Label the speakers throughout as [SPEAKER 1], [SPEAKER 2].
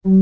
[SPEAKER 1] Hello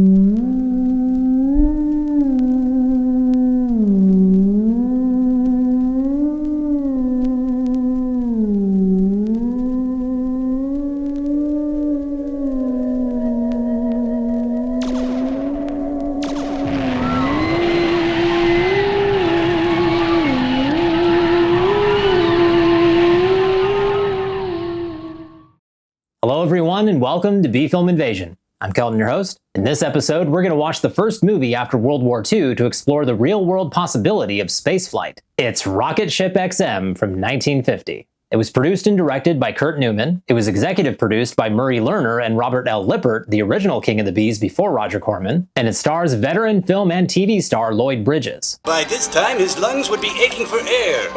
[SPEAKER 1] everyone and welcome to B-Film Invasion. I'm Kelton, your host. In this episode, we're going to watch the first movie after World War II to explore the real-world possibility of spaceflight. It's ROCKETSHIP X-M from 1950. It was produced and directed by Kurt Newman. It was executive produced by Murray Lerner and Robert L. Lippert, the original King of the Bees before Roger Corman, and it stars veteran film and TV star Lloyd Bridges.
[SPEAKER 2] By this time, his lungs would be aching for air.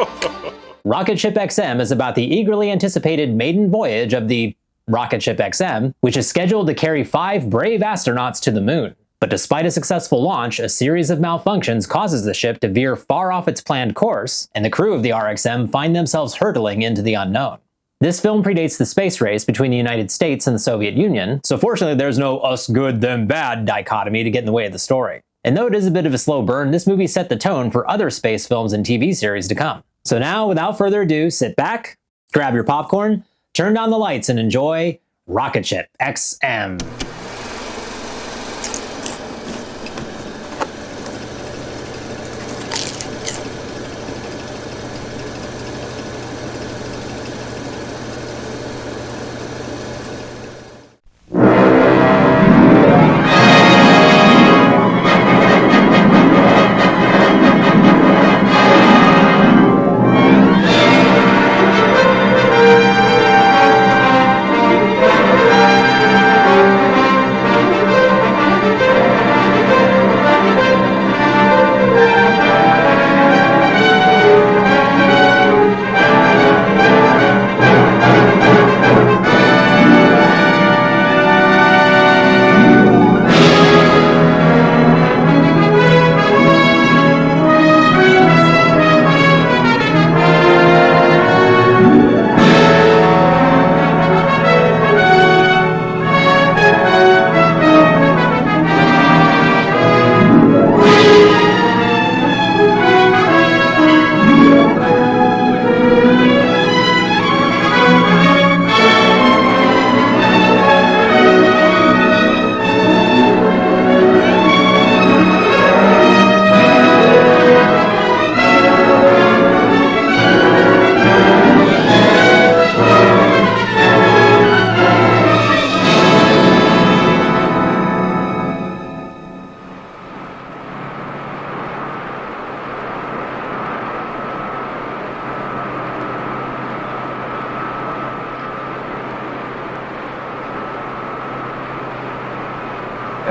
[SPEAKER 1] ROCKETSHIP X-M is about the eagerly anticipated maiden voyage of the ROCKETSHIP X-M, which is scheduled to carry 5 brave astronauts to the moon. But despite a successful launch, a series of malfunctions causes the ship to veer far off its planned course, and the crew of the RXM find themselves hurtling into the unknown. This film predates the space race between the United States and the Soviet Union, so fortunately there's no us good, them bad dichotomy to get in the way of the story. And though it is a bit of a slow burn, this movie set the tone for other space films and TV series to come. So now, without further ado, sit back, grab your popcorn, turn down the lights, and enjoy ROCKETSHIP X-M.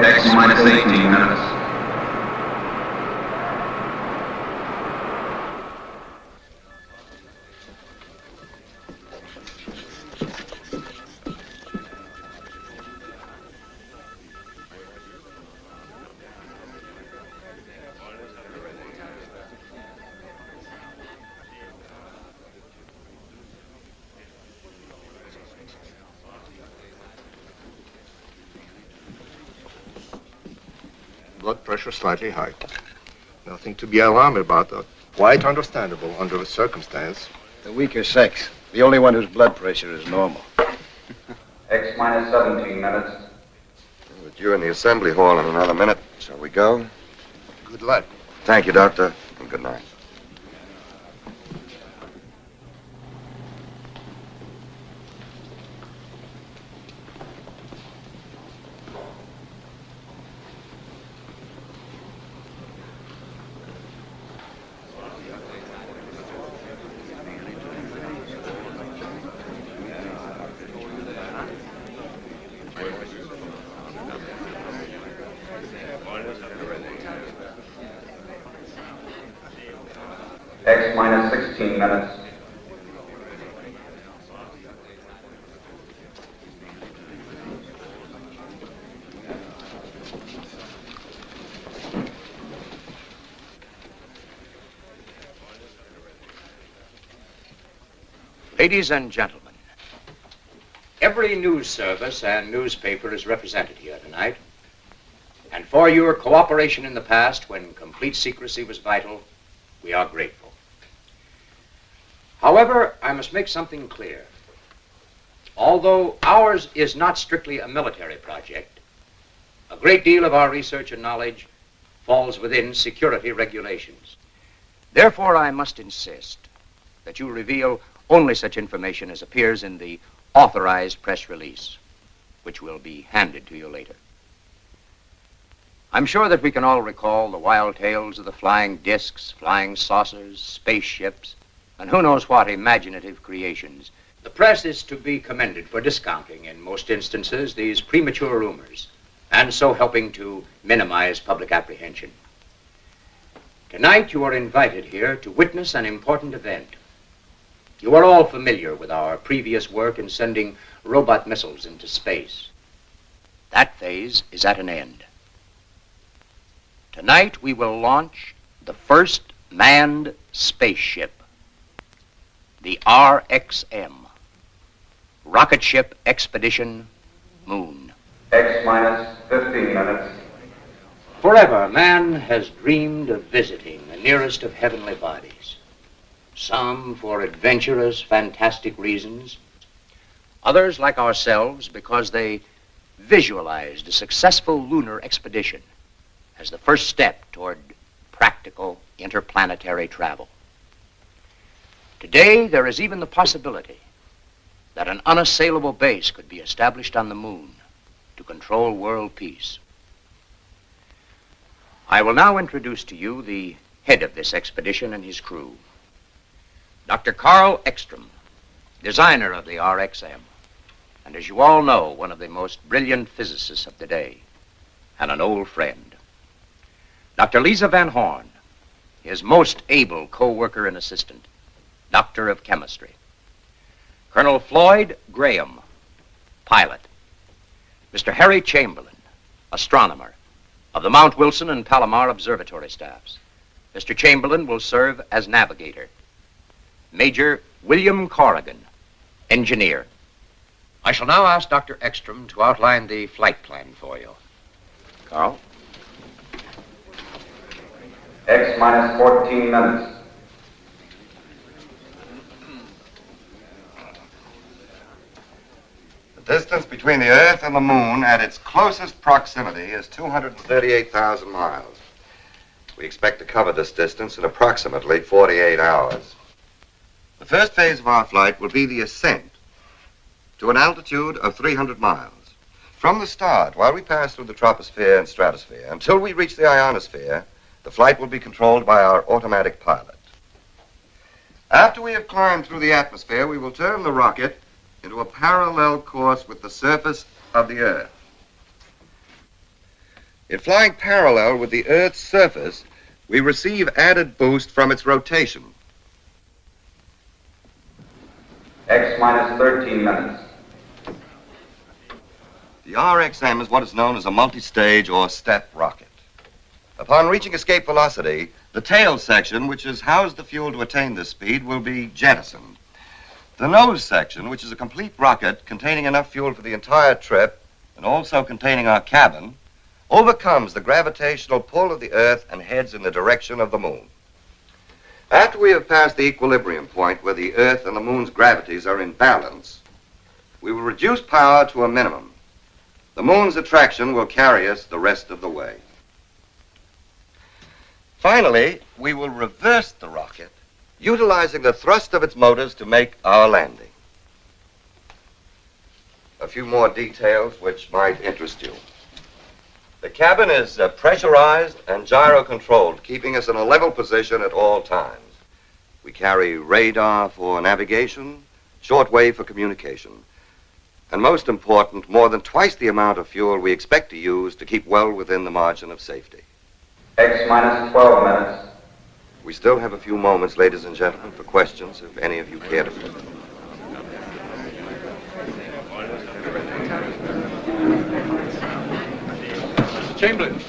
[SPEAKER 3] X minus 18 minutes.
[SPEAKER 4] Blood pressure slightly high. Nothing to be alarmed about, though. Quite understandable under the circumstance.
[SPEAKER 5] The weaker sex. The only one whose blood pressure is normal.
[SPEAKER 3] X minus 17 minutes.
[SPEAKER 6] We're due in the assembly hall in another minute. Shall we go?
[SPEAKER 4] Good luck.
[SPEAKER 6] Thank you, Doctor, and good night.
[SPEAKER 3] X minus 16 minutes.
[SPEAKER 7] Ladies and gentlemen, every news service and newspaper is represented here tonight. And for your cooperation in the past, when complete secrecy was vital, we are grateful. However, I must make something clear. Although ours is not strictly a military project, a great deal of our research and knowledge falls within security regulations. Therefore, I must insist that you reveal only such information as appears in the authorized press release, which will be handed to you later. I'm sure that we can all recall the wild tales of the flying discs, flying saucers, spaceships, and who knows what imaginative creations. The press is to be commended for discounting, in most instances, these premature rumors, and so helping to minimize public apprehension. Tonight, you are invited here to witness an important event. You are all familiar with our previous work in sending robot missiles into space. That phase is at an end. Tonight, we will launch the first manned spaceship, the RXM, Rocket Ship Expedition Moon.
[SPEAKER 3] X minus 15 minutes.
[SPEAKER 7] Forever, man has dreamed of visiting the nearest of heavenly bodies. Some for adventurous, fantastic reasons. Others, like ourselves, because they visualized a successful lunar expedition as the first step toward practical interplanetary travel. Today, there is even the possibility that an unassailable base could be established on the moon to control world peace. I will now introduce to you the head of this expedition and his crew, Dr. Carl Ekstrom, designer of the RXM, and as you all know, one of the most brilliant physicists of the day, and an old friend. Dr. Lisa Van Horn, his most able co-worker and assistant, Doctor of Chemistry. Colonel Floyd Graham, pilot. Mr. Harry Chamberlain, astronomer, of the Mount Wilson and Palomar observatory staffs. Mr. Chamberlain will serve as navigator. Major William Corrigan, engineer. I shall now ask Dr. Ekstrom to outline the flight plan for you. Carl?
[SPEAKER 3] X minus 14 minutes.
[SPEAKER 6] The distance between the Earth and the Moon at its closest proximity is 238,000 miles. We expect to cover this distance in approximately 48 hours. The first phase of our flight will be the ascent to an altitude of 300 miles. From the start, while we pass through the troposphere and stratosphere, until we reach the ionosphere, the flight will be controlled by our automatic pilot. After we have climbed through the atmosphere, we will turn the rocket into a parallel course with the surface of the Earth. In flying parallel with the Earth's surface, we receive added boost from its rotation.
[SPEAKER 3] X minus 13 minutes.
[SPEAKER 6] The RXM is what is known as a multi-stage or step rocket. Upon reaching escape velocity, the tail section, which has housed the fuel to attain this speed, will be jettisoned. The nose section, which is a complete rocket containing enough fuel for the entire trip and also containing our cabin, overcomes the gravitational pull of the Earth and heads in the direction of the Moon. After we have passed the equilibrium point where the Earth and the Moon's gravities are in balance, we will reduce power to a minimum. The Moon's attraction will carry us the rest of the way. Finally, we will reverse the rocket, utilizing the thrust of its motors to make our landing. A few more details which might interest you. The cabin is pressurized and gyro-controlled, keeping us in a level position at all times. We carry radar for navigation, shortwave for communication, and most important, more than twice the amount of fuel we expect to use to keep well within the margin of safety.
[SPEAKER 3] X minus 12 minutes.
[SPEAKER 6] We still have a few moments, ladies and gentlemen, for questions, if any of you care to.
[SPEAKER 8] Mr. Chamberlain,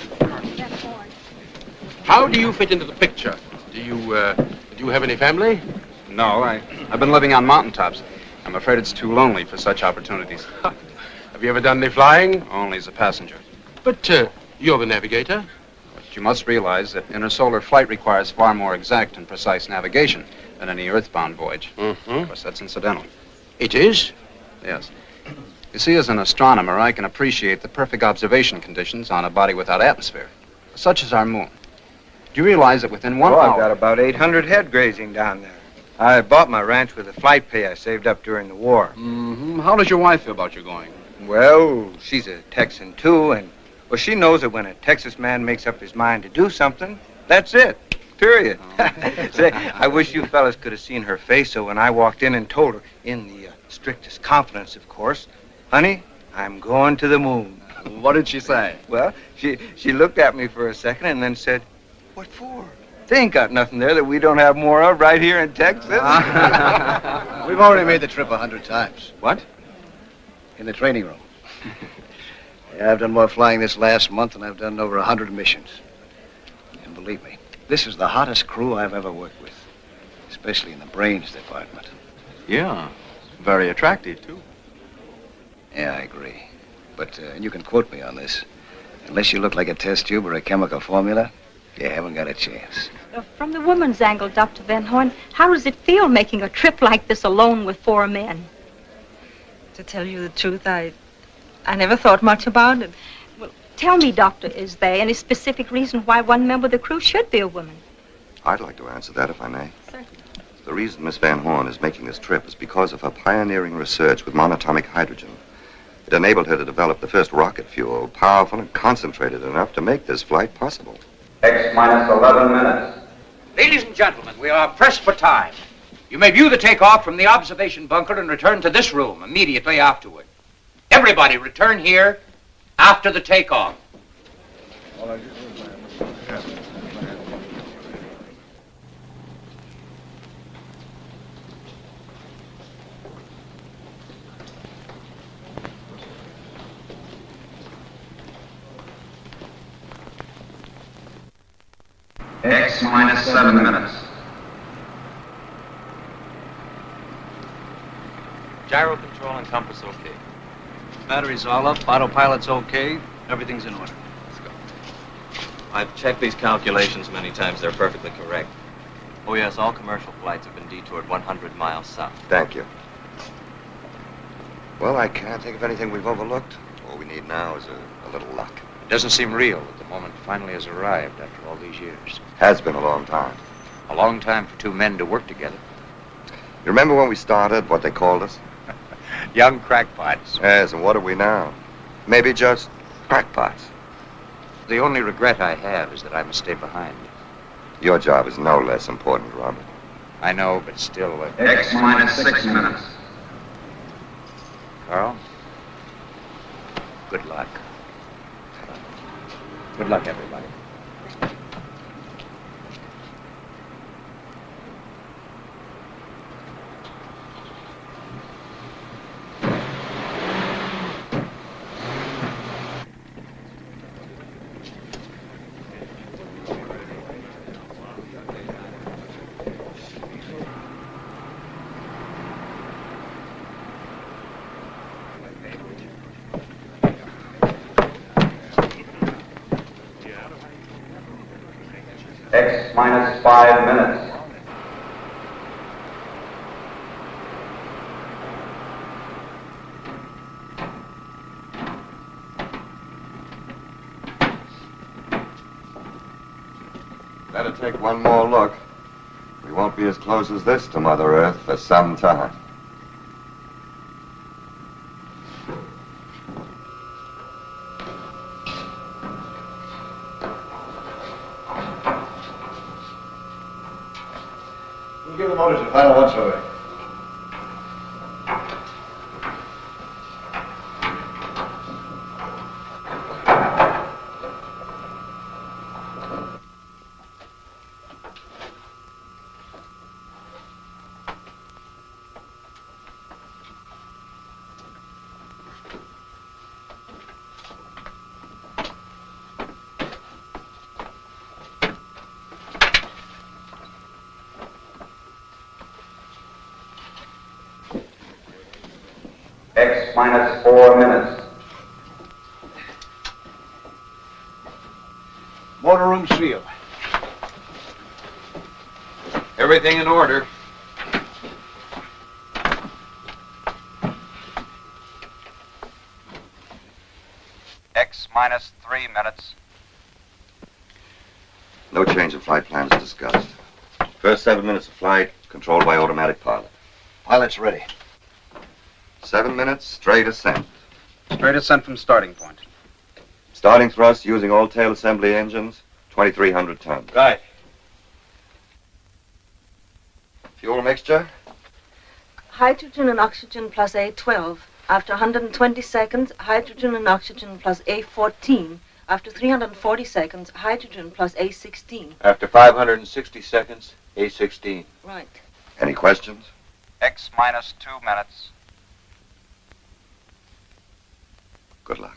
[SPEAKER 8] how do you fit into the picture? Do you have any family?
[SPEAKER 5] No, I've been living on mountaintops. I'm afraid it's too lonely for such opportunities.
[SPEAKER 8] Have you ever done any flying?
[SPEAKER 5] Only as a passenger.
[SPEAKER 8] But You're the navigator.
[SPEAKER 9] But you must realize that intersolar flight requires far more exact and precise navigation than any earthbound voyage.
[SPEAKER 8] Mm-hmm.
[SPEAKER 9] Of course, that's incidental.
[SPEAKER 8] It is?
[SPEAKER 9] Yes. You see, as an astronomer, I can appreciate the perfect observation conditions on a body without atmosphere, such as our moon. Do you realize that within 1
[SPEAKER 10] I've
[SPEAKER 9] hour...
[SPEAKER 10] got about 800 head grazing down there. I bought my ranch with the flight pay I saved up during the war.
[SPEAKER 9] Mm-hmm. How does your wife feel about you going?
[SPEAKER 10] Well, she's a Texan, too, and, well, she knows that when a Texas man makes up his mind to do something, that's it. Period. Say, I wish you fellas could have seen her face, so when I walked in and told her, in the strictest confidence, of course, honey, I'm going to the moon.
[SPEAKER 9] What did she say?
[SPEAKER 10] Well, she looked at me for a second and then said, what for? They ain't got nothing there that we don't have more of right here in Texas.
[SPEAKER 5] We've already made the trip 100 times.
[SPEAKER 9] What?
[SPEAKER 5] In the training room. Yeah, I've done more flying this last month than I've done over 100 missions. And believe me, this is the hottest crew I've ever worked with, especially in the brains department.
[SPEAKER 9] Yeah, very attractive, too.
[SPEAKER 5] Yeah, I agree. But, and you can quote me on this, unless you look like a test tube or a chemical formula, you haven't got a chance.
[SPEAKER 11] From the woman's angle, Dr. Van Horn, how does it feel making a trip like this alone with 4 men?
[SPEAKER 12] To tell you the truth, I never thought much about it.
[SPEAKER 11] Well, tell me, Doctor, is there any specific reason why one member of the crew should be a woman?
[SPEAKER 6] I'd like to answer that, if I may.
[SPEAKER 11] Certainly.
[SPEAKER 6] The reason Miss Van Horn is making this trip is because of her pioneering research with monatomic hydrogen. It enabled her to develop the first rocket fuel, powerful and concentrated enough to make this flight possible.
[SPEAKER 3] X minus 11 minutes.
[SPEAKER 7] Ladies and gentlemen, we are pressed for time. You may view the takeoff from the observation bunker and return to this room immediately afterward. Everybody return here after the takeoff.
[SPEAKER 3] X minus 7 minutes.
[SPEAKER 13] Gyro control and compass okay.
[SPEAKER 14] Battery's all up, autopilot's okay, everything's in order.
[SPEAKER 13] Let's go. I've checked these calculations many times. They're perfectly correct. Oh yes, all commercial flights have been detoured 100 miles south.
[SPEAKER 6] Thank you. Well, I can't think of anything we've overlooked. All we need now is a little luck.
[SPEAKER 7] It doesn't seem real that the moment finally has arrived after all these years.
[SPEAKER 6] Has been a long time.
[SPEAKER 7] A long time for 2 men to work together.
[SPEAKER 6] You remember when we started, what they called us?
[SPEAKER 7] Young crackpots.
[SPEAKER 6] Yes, and what are we now? Maybe just crackpots.
[SPEAKER 7] The only regret I have is that I must stay behind.
[SPEAKER 6] Your job is no less important, Robert.
[SPEAKER 7] I know, but still...
[SPEAKER 3] X minus 6 minutes.
[SPEAKER 7] Carl, good luck. Good luck, everybody.
[SPEAKER 3] X minus 5 minutes.
[SPEAKER 6] Better take one more look. We won't be as close as this to Mother Earth for some time.
[SPEAKER 5] We'll give the motors a final once-over.
[SPEAKER 3] X minus 4 minutes.
[SPEAKER 5] Motor room sealed.
[SPEAKER 8] Everything in order.
[SPEAKER 3] X minus 3 minutes.
[SPEAKER 6] No change in flight plans discussed. First 7 minutes of flight, controlled by automatic pilot.
[SPEAKER 5] Pilot's ready.
[SPEAKER 6] 7 minutes, straight ascent.
[SPEAKER 9] Straight ascent from starting point.
[SPEAKER 6] Starting thrust using all tail assembly engines, 2,300 tons.
[SPEAKER 10] Right.
[SPEAKER 6] Fuel mixture?
[SPEAKER 12] Hydrogen and oxygen plus A12. After 120 seconds, hydrogen and oxygen plus A14. After 340 seconds, hydrogen plus A16.
[SPEAKER 10] After 560 seconds, A16.
[SPEAKER 12] Right.
[SPEAKER 6] Any questions?
[SPEAKER 3] X minus 2 minutes.
[SPEAKER 6] Good luck.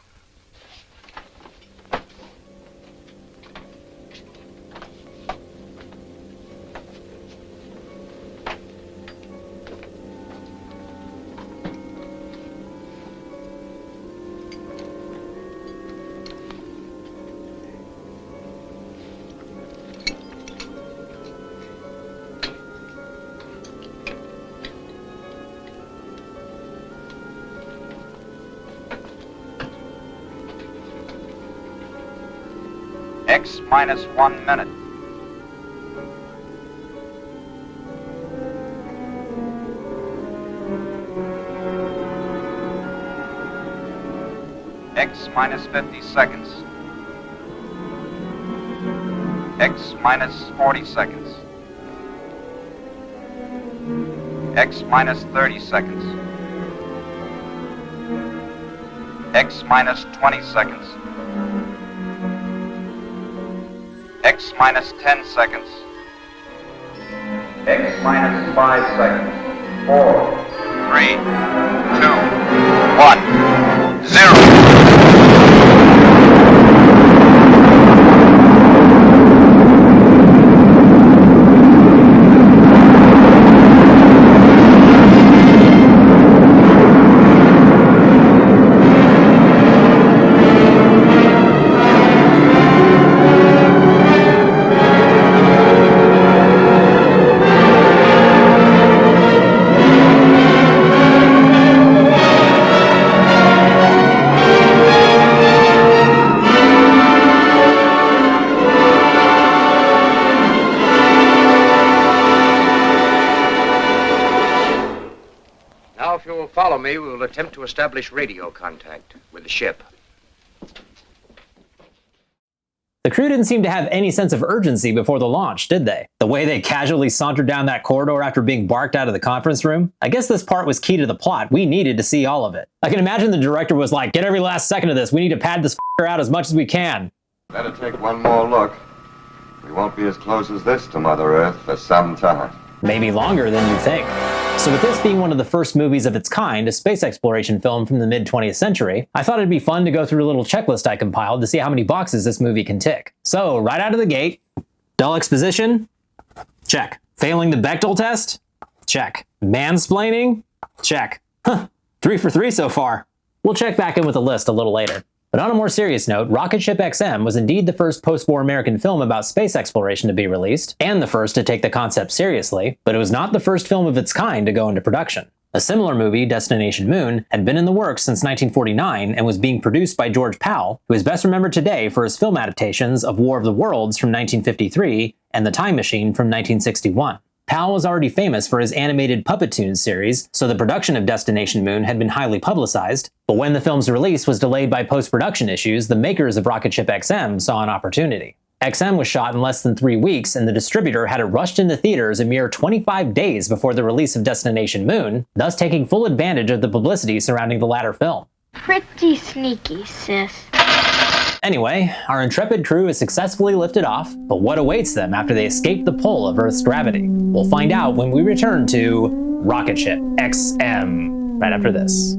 [SPEAKER 3] X minus 1 minute. X minus 50 seconds. X minus 40 seconds. X minus 30 seconds. X minus 20 seconds. X minus 10 seconds. X minus 5 seconds. 4, 3, 2, 1, 0.
[SPEAKER 7] Now, if you will follow me, we will attempt to establish radio contact with the ship.
[SPEAKER 1] The crew didn't seem to have any sense of urgency before the launch, did they? The way they casually sauntered down that corridor after being barked out of the conference room? I guess this part was key to the plot. We needed to see all of it. I can imagine the director was like, get every last second of this. We need to pad this out as much as we can.
[SPEAKER 6] Better take one more look. We won't be as close as this to Mother Earth for some time.
[SPEAKER 1] Maybe longer than you think. So with this being one of the first movies of its kind, a space exploration film from the mid-20th century, I thought it'd be fun to go through a little checklist I compiled to see how many boxes this movie can tick. So, right out of the gate, dull exposition? Check. Failing the Bechdel test? Check. Mansplaining? Check. Huh, 3 for 3 so far. We'll check back in with a list a little later. But on a more serious note, ROCKETSHIP X-M was indeed the first post-war American film about space exploration to be released, and the first to take the concept seriously, but it was not the first film of its kind to go into production. A similar movie, Destination Moon, had been in the works since 1949 and was being produced by George Powell, who is best remembered today for his film adaptations of War of the Worlds from 1953 and The Time Machine from 1961. Powell was already famous for his animated Puppet Tunes series, so the production of Destination Moon had been highly publicized, but when the film's release was delayed by post-production issues, the makers of ROCKETSHIP X-M saw an opportunity. X-M was shot in less than 3 weeks, and the distributor had it rushed into theaters a mere 25 days before the release of Destination Moon, thus taking full advantage of the publicity surrounding the latter film.
[SPEAKER 15] Pretty sneaky, sis.
[SPEAKER 1] Anyway, our intrepid crew is successfully lifted off, but what awaits them after they escape the pull of Earth's gravity? We'll find out when we return to ROCKETSHIP X-M, right after this.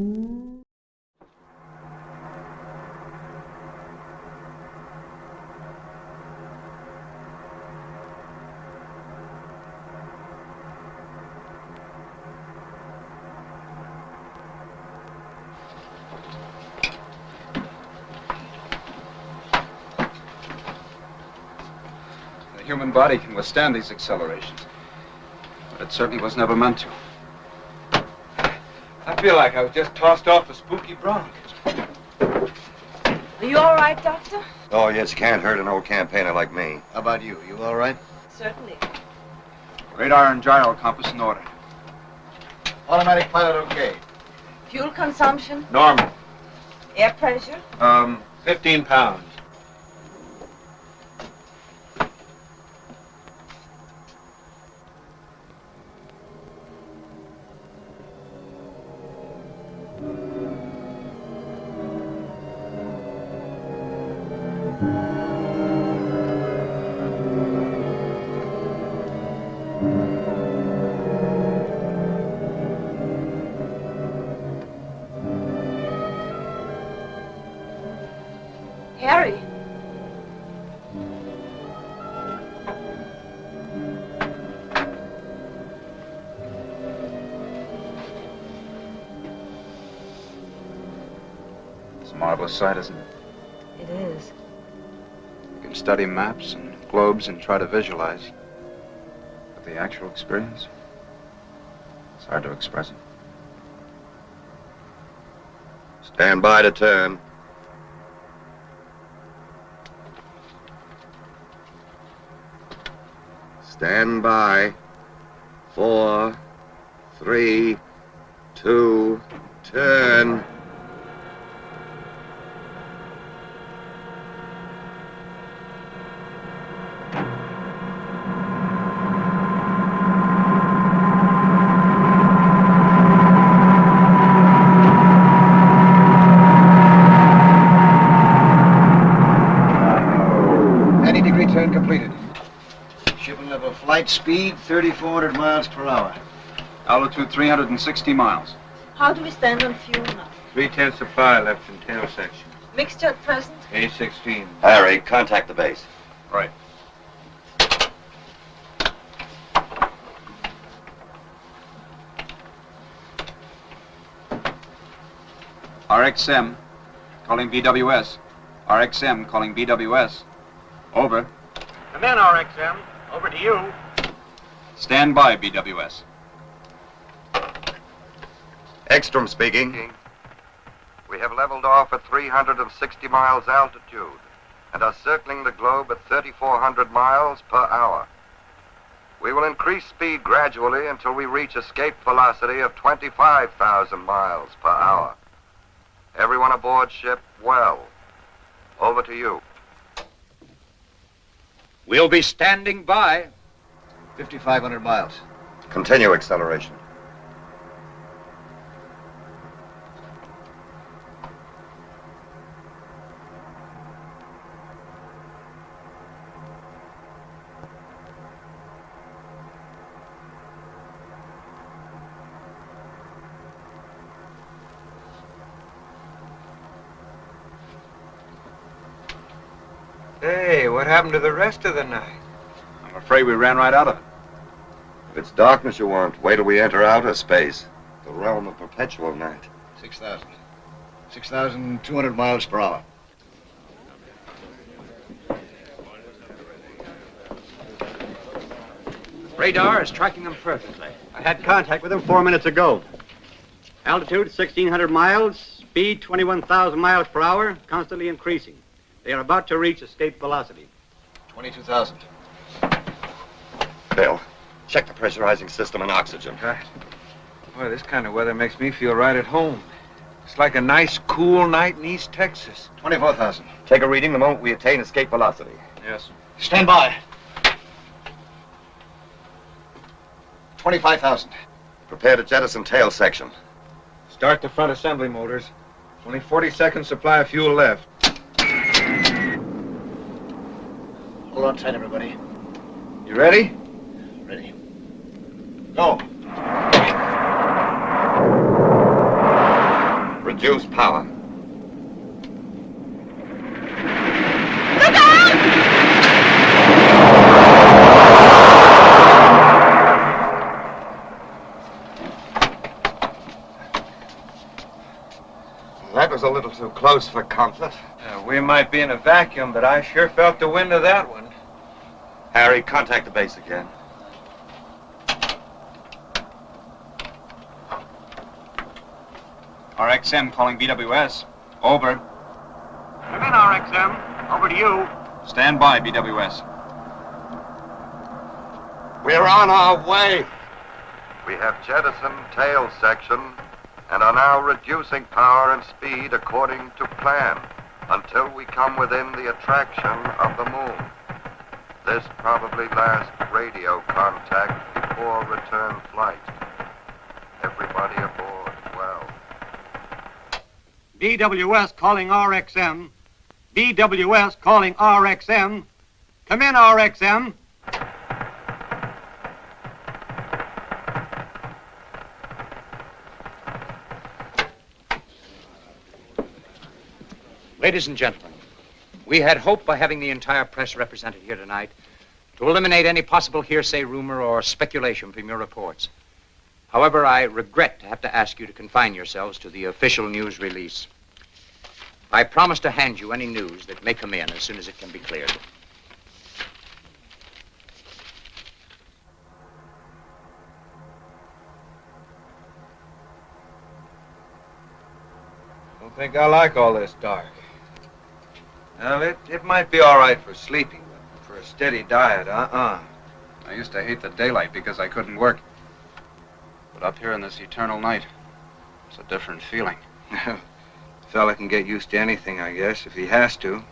[SPEAKER 9] The human body can withstand these accelerations, but it certainly was never meant to.
[SPEAKER 10] I feel like I was just tossed off a spooky bronc.
[SPEAKER 12] Are you all right, Doctor?
[SPEAKER 6] Oh, yes, can't hurt an old campaigner like me.
[SPEAKER 5] How about you? You all right?
[SPEAKER 12] Certainly.
[SPEAKER 9] Radar and gyro compass in order.
[SPEAKER 5] Automatic pilot okay.
[SPEAKER 12] Fuel consumption?
[SPEAKER 10] Normal.
[SPEAKER 12] Air pressure?
[SPEAKER 10] 15 pounds.
[SPEAKER 12] Harry.
[SPEAKER 9] It's a marvelous sight, isn't it?
[SPEAKER 12] It is.
[SPEAKER 9] You can study maps and globes and try to visualize. But the actual experience, it's hard to express it.
[SPEAKER 6] Stand by to turn. Stand by. 4, 3, 2, turn.
[SPEAKER 5] Turn completed. Shipping level flight speed 3,400 miles per hour.
[SPEAKER 9] Altitude 360 miles.
[SPEAKER 12] How do we stand on fuel now?
[SPEAKER 10] 3/10 supply left in tail section.
[SPEAKER 12] Mixture at present?
[SPEAKER 10] A16.
[SPEAKER 6] Harry, contact the base.
[SPEAKER 9] Right. RXM, calling BWS. RXM, calling BWS. Over.
[SPEAKER 14] Come in, RXM. Over to you.
[SPEAKER 9] Stand by, BWS.
[SPEAKER 6] Ekstrom speaking. We have leveled off at 360 miles altitude and are circling the globe at 3,400 miles per hour. We will increase speed gradually until we reach escape velocity of 25,000 miles per hour. Everyone aboard ship, well. Over to you.
[SPEAKER 14] We'll be standing by.
[SPEAKER 5] 5,500 miles.
[SPEAKER 6] Continue acceleration.
[SPEAKER 10] Hey, what happened to the rest of the night?
[SPEAKER 9] I'm afraid we ran right out of it.
[SPEAKER 6] If it's darkness you want, wait till we enter outer space, the realm of perpetual night.
[SPEAKER 5] 6,000. 6,200 miles per hour.
[SPEAKER 14] Radar is tracking them perfectly. I had contact with them 4 minutes ago. Altitude 1,600 miles, speed 21,000 miles per hour, constantly increasing. They are about to reach escape velocity.
[SPEAKER 5] 22,000.
[SPEAKER 6] Bill, check the pressurizing system and oxygen.
[SPEAKER 10] Right. Boy, this kind of weather makes me feel right at home. It's like a nice, cool night in East Texas.
[SPEAKER 5] 24,000.
[SPEAKER 6] Take a reading the moment we attain escape velocity.
[SPEAKER 10] Yes.
[SPEAKER 5] Stand by. 25,000.
[SPEAKER 6] Prepare to jettison tail section.
[SPEAKER 10] Start the front assembly motors. Only 40 seconds supply of fuel left.
[SPEAKER 5] Hold on tight, everybody.
[SPEAKER 10] You ready?
[SPEAKER 5] Ready. Go.
[SPEAKER 6] Reduce power.
[SPEAKER 12] Look out!
[SPEAKER 6] That was a little too close for comfort.
[SPEAKER 10] We might be in a vacuum, but I sure felt the wind of that one.
[SPEAKER 6] Harry, contact the base again.
[SPEAKER 14] RXM calling BWS. Over. Come in, RXM. Over to you. Stand by, BWS.
[SPEAKER 6] We're on our way. We have jettisoned tail section and are now reducing power and speed according to plan until we come within the attraction of the moon. This probably last radio contact before return flight. Everybody aboard well.
[SPEAKER 14] BWS calling RXM. BWS calling RXM. Come in, RXM.
[SPEAKER 7] Ladies and gentlemen, we had hoped by having the entire press represented here tonight to eliminate any possible hearsay, rumor, or speculation from your reports. However, I regret to have to ask you to confine yourselves to the official news release. I promise to hand you any news that may come in as soon as it can be cleared.
[SPEAKER 10] I don't think I like all this dark. Well, it might be all right for sleeping, but for a steady diet,
[SPEAKER 9] I used to hate the daylight because I couldn't work. But up here in this eternal night, it's a different feeling.
[SPEAKER 10] A fella can get used to anything, I guess, if he has to.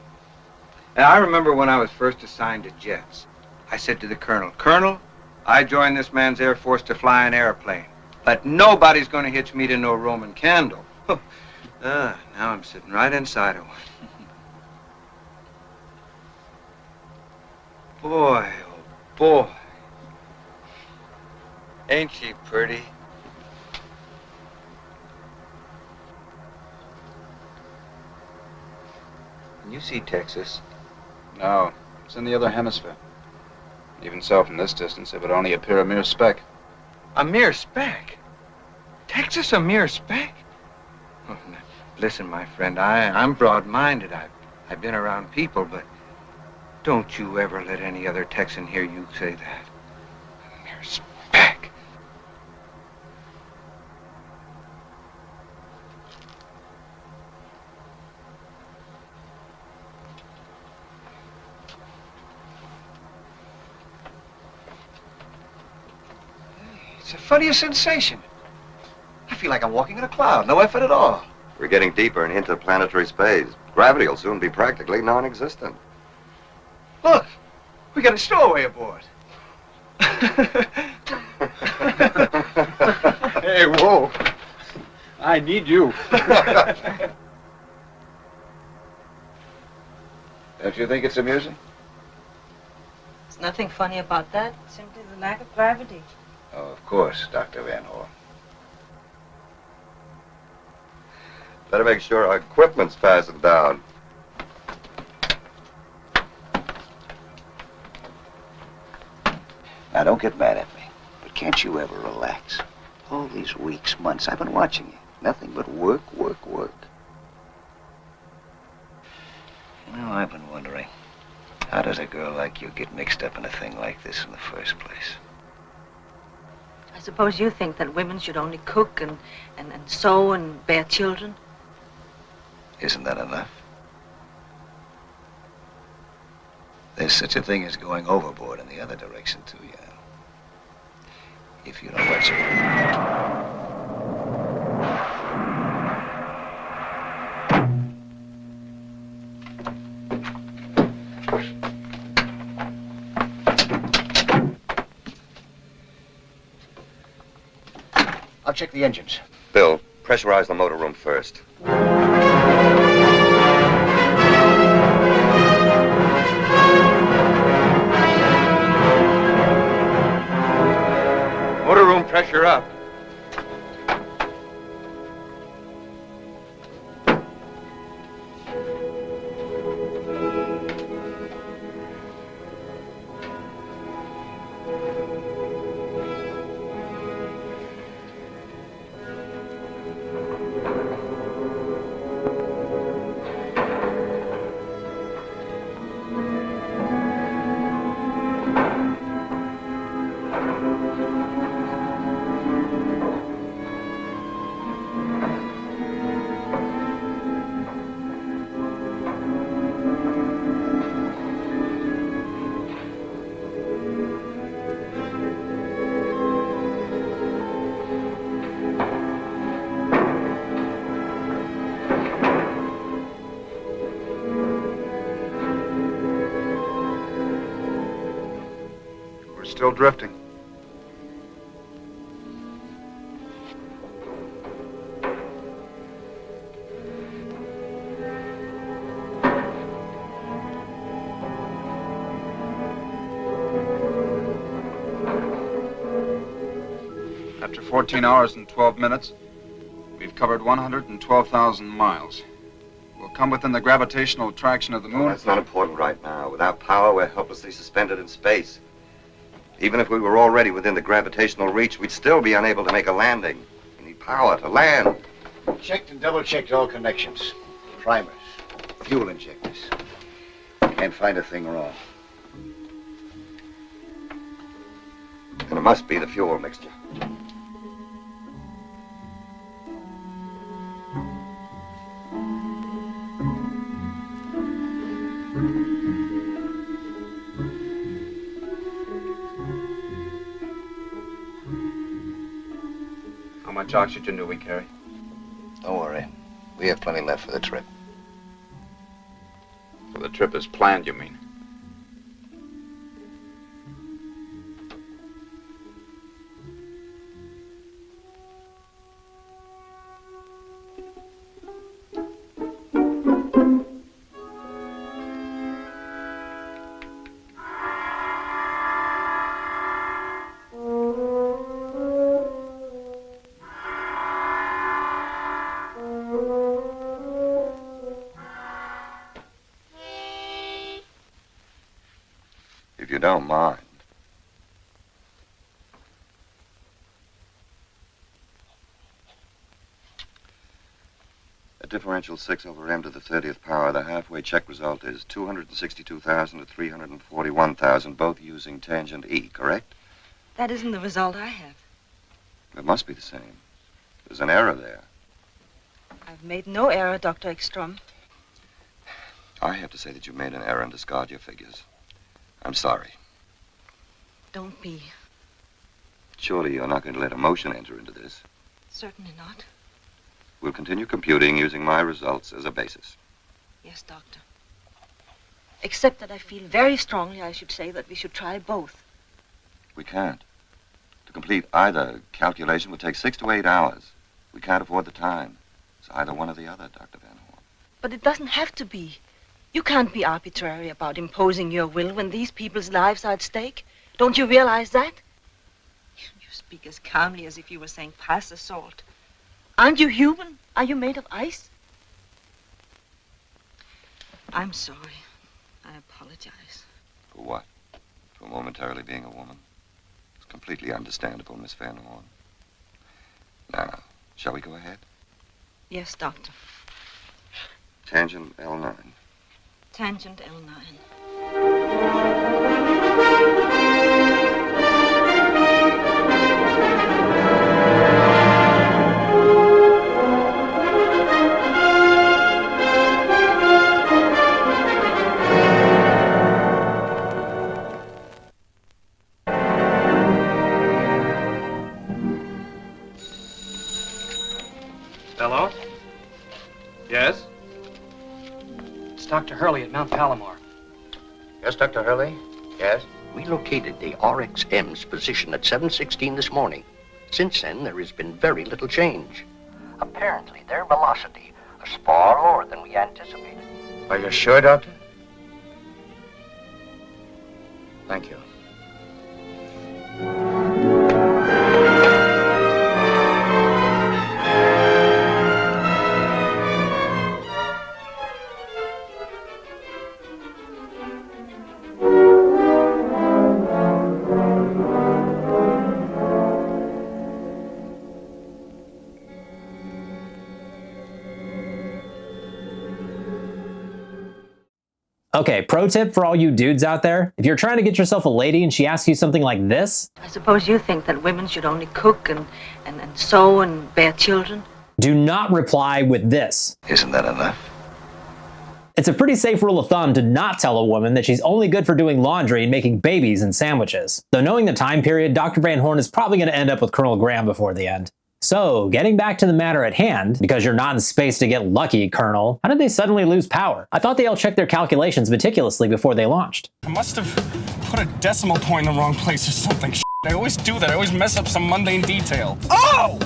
[SPEAKER 10] Now, I remember when I was first assigned to jets. I said to the colonel, Colonel, I joined this man's Air Force to fly an airplane, but nobody's going to hitch me to no Roman candle. Now I'm sitting right inside of one. Boy, oh boy. Ain't she pretty? Can you see Texas?
[SPEAKER 9] No, it's in the other hemisphere. Even so, from this distance, it would only appear a mere speck.
[SPEAKER 10] A mere speck? Texas a mere speck? Oh, now, listen, my friend, I'm broad-minded. I've been around people, but don't you ever let any other Texan hear you say that. A mere speck.
[SPEAKER 5] It's the funniest sensation. I feel like I'm walking in a cloud. No effort at all.
[SPEAKER 6] We're getting deeper and into planetary space. Gravity will soon be practically non-existent.
[SPEAKER 5] Look, we got a stowaway aboard.
[SPEAKER 9] Hey, whoa. I need you.
[SPEAKER 5] Don't you think it's amusing?
[SPEAKER 12] There's nothing funny about that. Simply the lack of gravity.
[SPEAKER 5] Oh, of course, Dr. Van Horn.
[SPEAKER 6] Better make sure our equipment's fastened down.
[SPEAKER 5] Now, don't get mad at me, but can't you ever relax? All these weeks, months, I've been watching you. Nothing but work, work, work. You know, I've been wondering, how does a girl like you get mixed up in a thing like this in the first place?
[SPEAKER 12] I suppose you think that women should only cook and sew and bear children?
[SPEAKER 5] Isn't that enough? There's such a thing as going overboard in the other direction, too, you know. If you know what you... I'll check the engines.
[SPEAKER 6] Bill, pressurize the motor room first.
[SPEAKER 10] Motor room pressure up.
[SPEAKER 9] Still drifting. After 14 hours and 12 minutes, we've covered 112,000 miles. We'll come within the gravitational attraction of the moon.
[SPEAKER 6] Oh, that's not important right now. Without power, we're helplessly suspended in space. Even if we were already within the gravitational reach, we'd still be unable to make a landing. We need power to land.
[SPEAKER 5] Checked and double-checked all connections. Primers, fuel injectors. Can't find a thing wrong.
[SPEAKER 6] And it must be the fuel mixture.
[SPEAKER 9] How much oxygen do we carry?
[SPEAKER 5] Don't worry. We have plenty left for the trip.
[SPEAKER 9] For the trip as planned, you mean?
[SPEAKER 6] If you don't mind. At differential 6 over m to the 30th power, the halfway check result is 262,000 to 341,000, both using tangent E, correct?
[SPEAKER 12] That isn't the result I have.
[SPEAKER 6] It must be the same. There's an error there.
[SPEAKER 12] I've made no error, Dr. Ekstrom.
[SPEAKER 6] I have to say that you made an error and discard your figures. I'm sorry.
[SPEAKER 12] Don't be.
[SPEAKER 6] Surely you're not going to let emotion enter into this.
[SPEAKER 12] Certainly not.
[SPEAKER 6] We'll continue computing using my results as a basis.
[SPEAKER 12] Yes, Doctor. Except that I feel very strongly, I should say, that we should try both.
[SPEAKER 6] We can't. To complete either calculation would take 6 to 8 hours. We can't afford the time. It's either one or the other, Dr. Van Horn.
[SPEAKER 12] But it doesn't have to be. You can't be arbitrary about imposing your will when these people's lives are at stake. Don't you realize that? You speak as calmly as if you were saying pass the salt. Aren't you human? Are you made of ice? I'm sorry. I apologize.
[SPEAKER 6] For what? For momentarily being a woman? It's completely understandable, Miss Van Horn. Now, shall we go ahead?
[SPEAKER 12] Yes, Doctor.
[SPEAKER 6] Tangent L9.
[SPEAKER 12] Tangent L9.
[SPEAKER 8] Hello? Yes?
[SPEAKER 16] It's Dr. Hurley at Mount Palomar.
[SPEAKER 5] Yes, Dr. Hurley? Yes?
[SPEAKER 17] We located the RXM's position at 7:16 this morning. Since then, there has been very little change. Apparently, their velocity is far lower than we anticipated.
[SPEAKER 5] Are you sure, Doctor? Thank you.
[SPEAKER 1] Okay, pro tip for all you dudes out there. If you're trying to get yourself a lady and she asks you something like this,
[SPEAKER 12] I suppose you think that women should only cook and sew and bear children.
[SPEAKER 1] Do not reply with this.
[SPEAKER 5] Isn't that enough?
[SPEAKER 1] It's a pretty safe rule of thumb to not tell a woman that she's only good for doing laundry and making babies and sandwiches. Though knowing the time period, Dr. Van Horn is probably going to end up with Colonel Graham before the end. So, getting back to the matter at hand, because you're not in space to get lucky, Colonel, how did they suddenly lose power? I thought they all checked their calculations meticulously before they launched.
[SPEAKER 18] I must have put a decimal point in the wrong place or something. I always do that. I always mess up some mundane detail. Oh!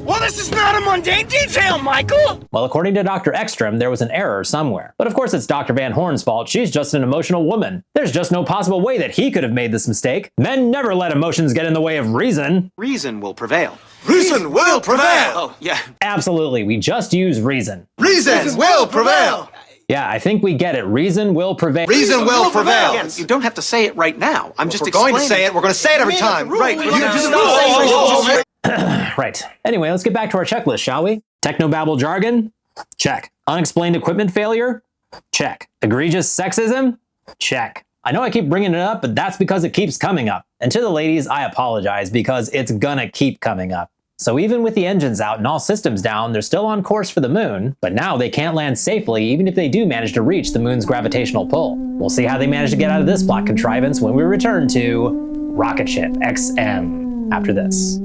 [SPEAKER 18] Well, this is not a mundane detail, Michael!
[SPEAKER 1] Well, according to Dr. X-M, there was an error somewhere. But of course it's Dr. Van Horn's fault. She's just an emotional woman. There's just no possible way that he could have made this mistake. Men never let emotions get in the way of reason.
[SPEAKER 19] Reason will prevail.
[SPEAKER 2] Reason will prevail!
[SPEAKER 19] Oh, yeah.
[SPEAKER 1] Absolutely, we just use reason.
[SPEAKER 2] Reason will prevail!
[SPEAKER 1] Yeah, I think we get it. Reason will prevail.
[SPEAKER 2] Reason will prevail!
[SPEAKER 19] Again, you don't have to say it right now. I'm just
[SPEAKER 2] If we're
[SPEAKER 19] explaining.
[SPEAKER 2] going to say it, we're going to say it every time. Right.
[SPEAKER 1] Right. Anyway, let's get back to our checklist, shall we? Technobabble jargon? Check. Unexplained equipment failure? Check. Egregious sexism? Check. I know I keep bringing it up, but that's because it keeps coming up. And to the ladies, I apologize because it's gonna keep coming up. So even with the engines out and all systems down, they're still on course for the moon, but now they can't land safely even if they do manage to reach the moon's gravitational pull. We'll see how they manage to get out of this plot contrivance when we return to Rocket Ship X-M after this.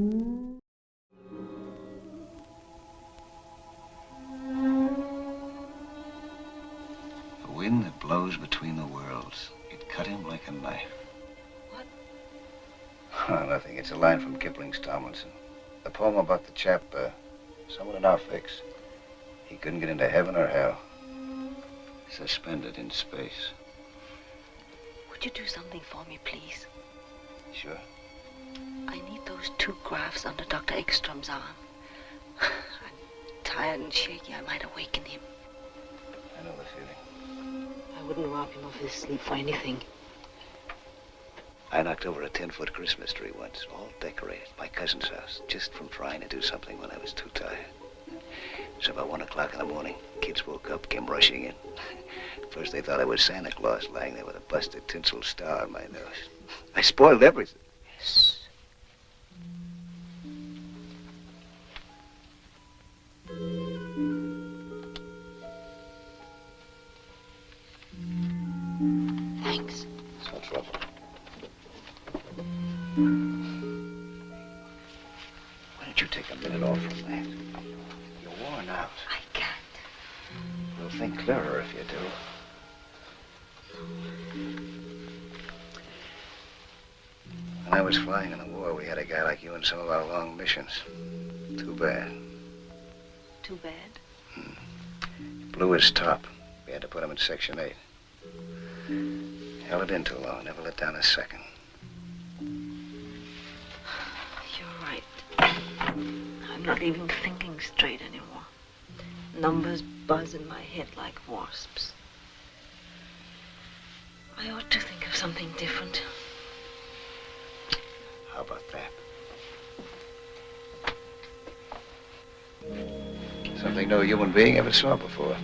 [SPEAKER 5] The wind that blows between the worlds, it cut him like a knife. What? Oh, nothing. It's a line from Kipling's Tomlinson. The poem about the chap, someone in our fix. He couldn't get into heaven or hell. Suspended in space.
[SPEAKER 12] Would you do something for me, please?
[SPEAKER 5] Sure.
[SPEAKER 12] I need those 2 graphs under Dr. Ekstrom's arm. I'm tired and shaky. I might awaken him.
[SPEAKER 5] I know the feeling.
[SPEAKER 12] I wouldn't rob him of his sleep for anything.
[SPEAKER 5] I knocked over a 10-foot Christmas tree once, all decorated, my cousin's house, just from trying to do something when I was too tired. It was about 1 o'clock in the morning. Kids woke up, came rushing in. First they thought I was Santa Claus lying there with a busted tinsel star on my nose. I spoiled everything.
[SPEAKER 12] Thanks.
[SPEAKER 5] It's no trouble. Why don't you take a minute off from that? You're worn out.
[SPEAKER 12] I can't.
[SPEAKER 5] You'll think clearer if you do. When I was flying in the war, we had a guy like you in some of our long missions. Too bad.
[SPEAKER 12] Too bad?
[SPEAKER 5] Blew his top. We had to put him in Section 8. Held it in too long, never let down a second.
[SPEAKER 12] You're right. I'm not even thinking straight anymore. Numbers buzz in my head like wasps. I ought to think of something different.
[SPEAKER 5] How about that? Something no human being ever saw before.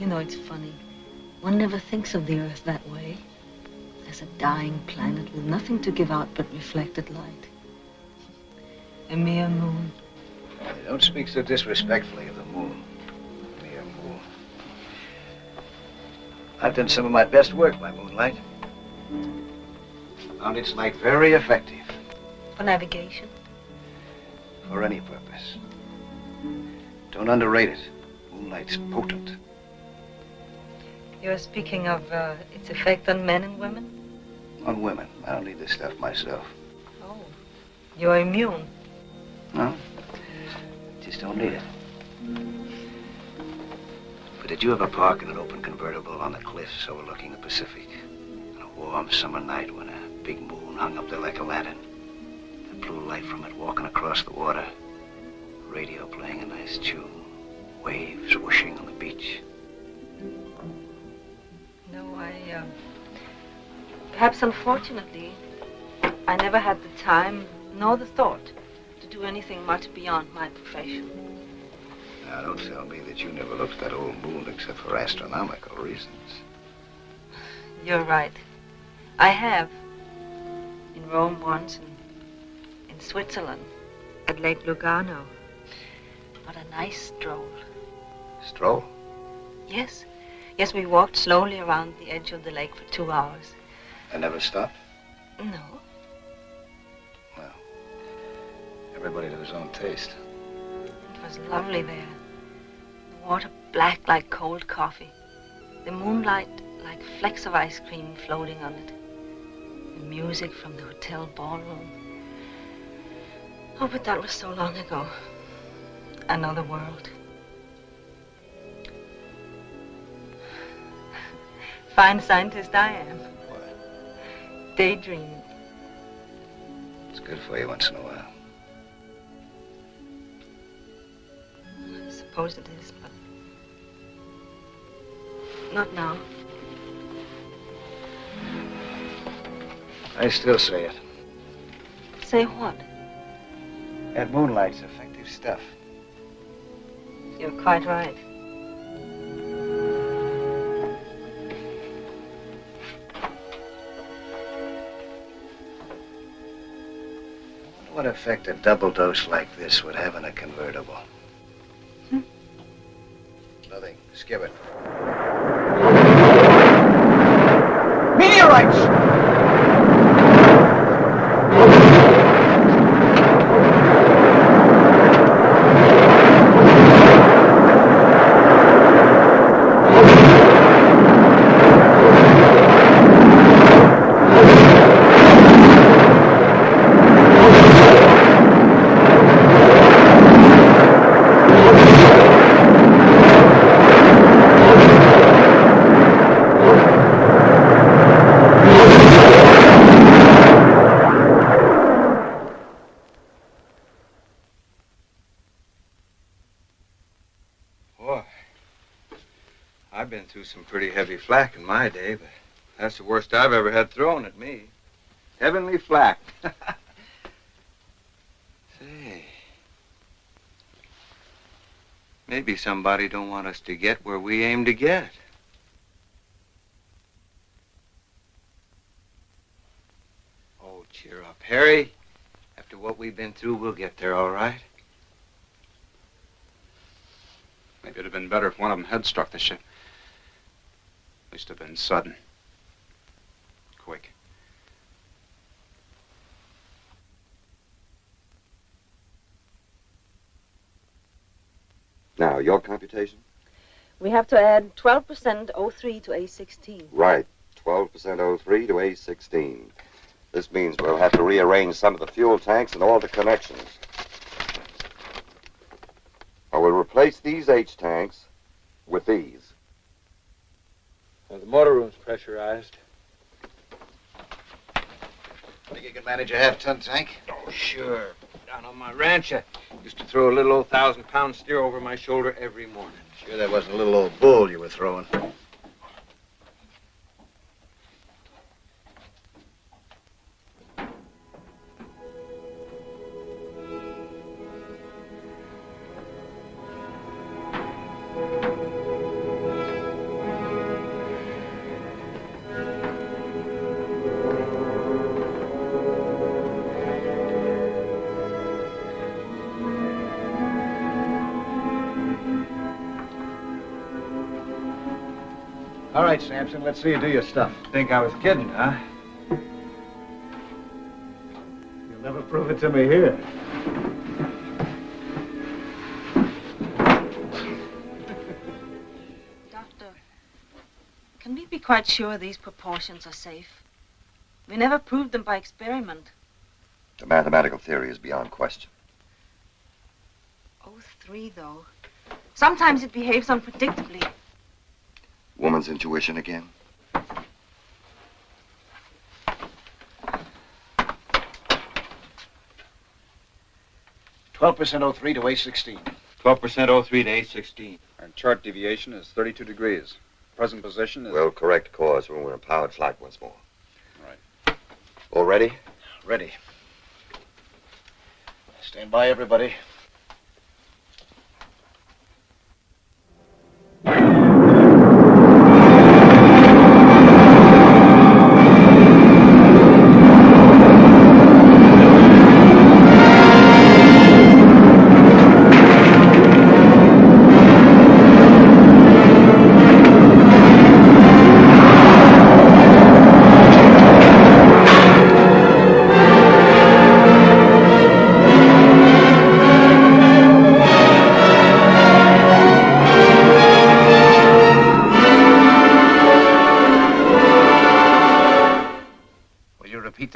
[SPEAKER 12] You know, it's funny. One never thinks of the Earth that way. As a dying planet with nothing to give out but reflected light. A mere moon.
[SPEAKER 5] Don't speak so disrespectfully of the moon. Mere moon. I've done some of my best work by moonlight. Found its light very effective.
[SPEAKER 12] For navigation?
[SPEAKER 5] For any purpose. Don't underrate it. Moonlight's potent.
[SPEAKER 12] You're speaking of its effect on men and women?
[SPEAKER 5] On women. I don't need this stuff myself.
[SPEAKER 12] Oh, you're immune.
[SPEAKER 5] No? Just don't need it. But did you ever park in an open convertible on the cliffs overlooking the Pacific? On a warm summer night when a big moon hung up there like a lantern. The blue light from it walking across the water. Radio playing a nice tune. Waves whooshing on the beach.
[SPEAKER 12] No, perhaps unfortunately, I never had the time nor the thought to do anything much beyond my profession.
[SPEAKER 5] Now, don't tell me that you never looked at that old moon except for astronomical reasons.
[SPEAKER 12] You're right. I have. In Rome once, and in Switzerland, at Lake Lugano. What a nice stroll.
[SPEAKER 5] Stroll?
[SPEAKER 12] Yes. Yes, we walked slowly around the edge of the lake for 2 hours.
[SPEAKER 5] I never stopped.
[SPEAKER 12] No.
[SPEAKER 5] Everybody to his own taste.
[SPEAKER 12] It was lovely there. The water black like cold coffee. The moonlight like flecks of ice cream floating on it. The music from the hotel ballroom. Oh, but that was so long ago. Another world. Fine scientist I am. Daydreaming.
[SPEAKER 5] It's good for you once in a while.
[SPEAKER 12] I suppose it is, but not now.
[SPEAKER 5] I still say it.
[SPEAKER 12] Say what?
[SPEAKER 5] That moonlight's effective stuff.
[SPEAKER 12] You're quite right.
[SPEAKER 5] What effect a double dose like this would have on a convertible? Nothing. Skip it.
[SPEAKER 10] Meteorites! I've been through some pretty heavy flak in my day, but that's the worst I've ever had thrown at me. Heavenly flak. Say, maybe somebody don't want us to get where we aim to get. Oh, cheer up, Harry. After what we've been through, we'll get there all right.
[SPEAKER 9] Maybe it'd have been better if one of them had struck the ship. At least have been sudden. Quick.
[SPEAKER 6] Now, your computation?
[SPEAKER 12] We have to add 12% O3 to A16.
[SPEAKER 6] Right. 12% O3 to A16. This means we'll have to rearrange some of the fuel tanks and all the connections. I will replace these H tanks with these.
[SPEAKER 10] Well, the motor room's pressurized.
[SPEAKER 5] Think you can manage a half-ton tank?
[SPEAKER 10] Oh, sure. Down on my ranch, I used to throw a little old 1,000-pound steer over my shoulder every morning.
[SPEAKER 5] Sure that wasn't a little old bull you were throwing. All right, Sampson, let's see you do your stuff.
[SPEAKER 10] Think I was kidding, huh?
[SPEAKER 5] You'll never prove it to me here.
[SPEAKER 12] Doctor, can we be quite sure these proportions are safe? We never proved them by experiment.
[SPEAKER 6] The mathematical theory is beyond question.
[SPEAKER 12] O3, though. Sometimes it behaves unpredictably.
[SPEAKER 6] Woman's intuition again?
[SPEAKER 5] 12% O3 to A16.
[SPEAKER 10] 12% O3 to A16.
[SPEAKER 9] Our chart deviation is 32 degrees. Present position is...
[SPEAKER 6] We'll correct course when we're in powered flight once more.
[SPEAKER 9] Right.
[SPEAKER 6] All ready?
[SPEAKER 5] Ready. Stand by, everybody.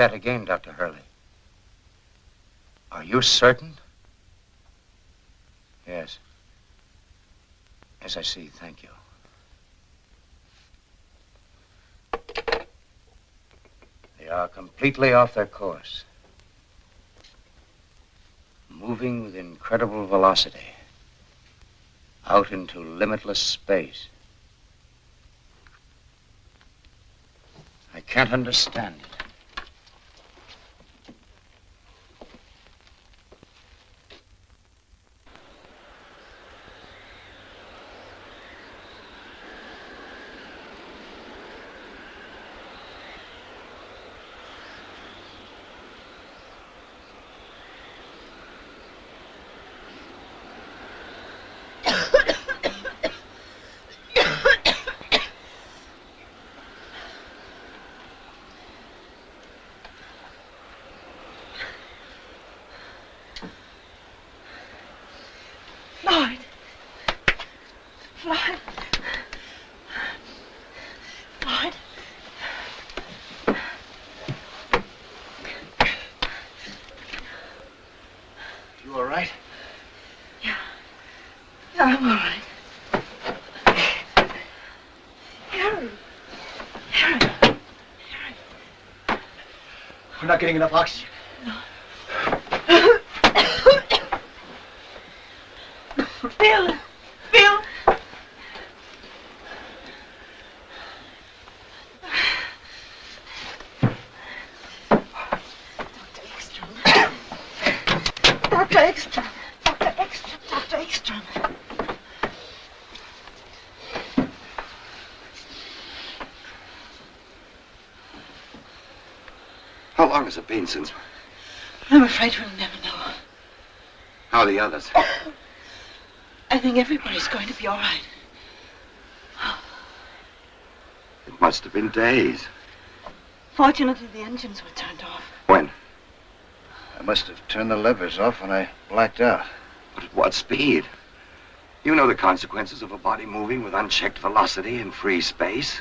[SPEAKER 7] that again, Dr. Hurley. Are you certain? Yes. Yes, I see. Thank you. They are completely off their course. Moving with incredible velocity. Out into limitless space. I can't understand it.
[SPEAKER 12] Floyd. Floyd. Floyd.
[SPEAKER 5] You all right?
[SPEAKER 12] Yeah, I'm all right. Harry. Harry.
[SPEAKER 5] We're not getting enough oxygen.
[SPEAKER 12] Bill. Bill. Dr. Ekstrom. Dr. Ekstrom. Dr. Ekstrom.
[SPEAKER 6] How long has it been since?
[SPEAKER 12] I'm afraid we'll never know.
[SPEAKER 6] How are the others?
[SPEAKER 12] I think everybody's going to be all right.
[SPEAKER 6] It must have been days.
[SPEAKER 12] Fortunately, the engines were turned off.
[SPEAKER 6] When?
[SPEAKER 5] I must have turned the levers off when I blacked out.
[SPEAKER 6] But at what speed? You know the consequences of a body moving with unchecked velocity in free space.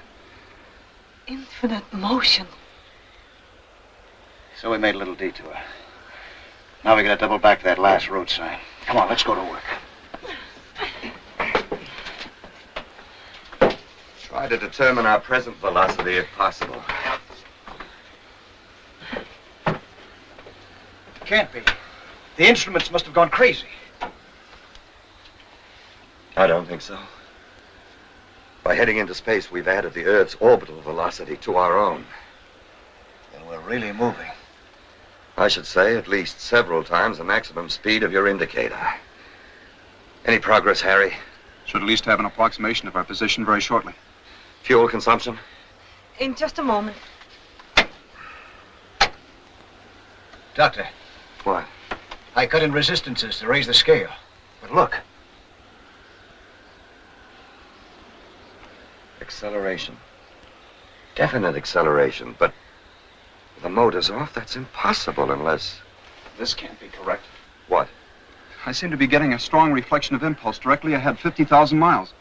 [SPEAKER 12] Infinite motion.
[SPEAKER 5] So we made a little detour. Now we gotta double back to that last road sign. Come on, let's go to work.
[SPEAKER 6] Try to determine our present velocity if possible.
[SPEAKER 5] Can't be. The instruments must have gone crazy.
[SPEAKER 6] I don't think so. By heading into space, we've added the Earth's orbital velocity to our own.
[SPEAKER 5] Then we're really moving.
[SPEAKER 6] I should say at least several times the maximum speed of your indicator. Any progress, Harry?
[SPEAKER 9] Should at least have an approximation of our position very shortly.
[SPEAKER 6] Fuel consumption?
[SPEAKER 12] In just a moment.
[SPEAKER 5] Doctor.
[SPEAKER 6] What?
[SPEAKER 5] I cut in resistances to raise the scale. But look.
[SPEAKER 6] Acceleration. Definite acceleration, but with the motors off, that's impossible unless...
[SPEAKER 9] This can't be correct.
[SPEAKER 6] What?
[SPEAKER 9] I seem to be getting a strong reflection of impulse directly ahead 50,000 miles.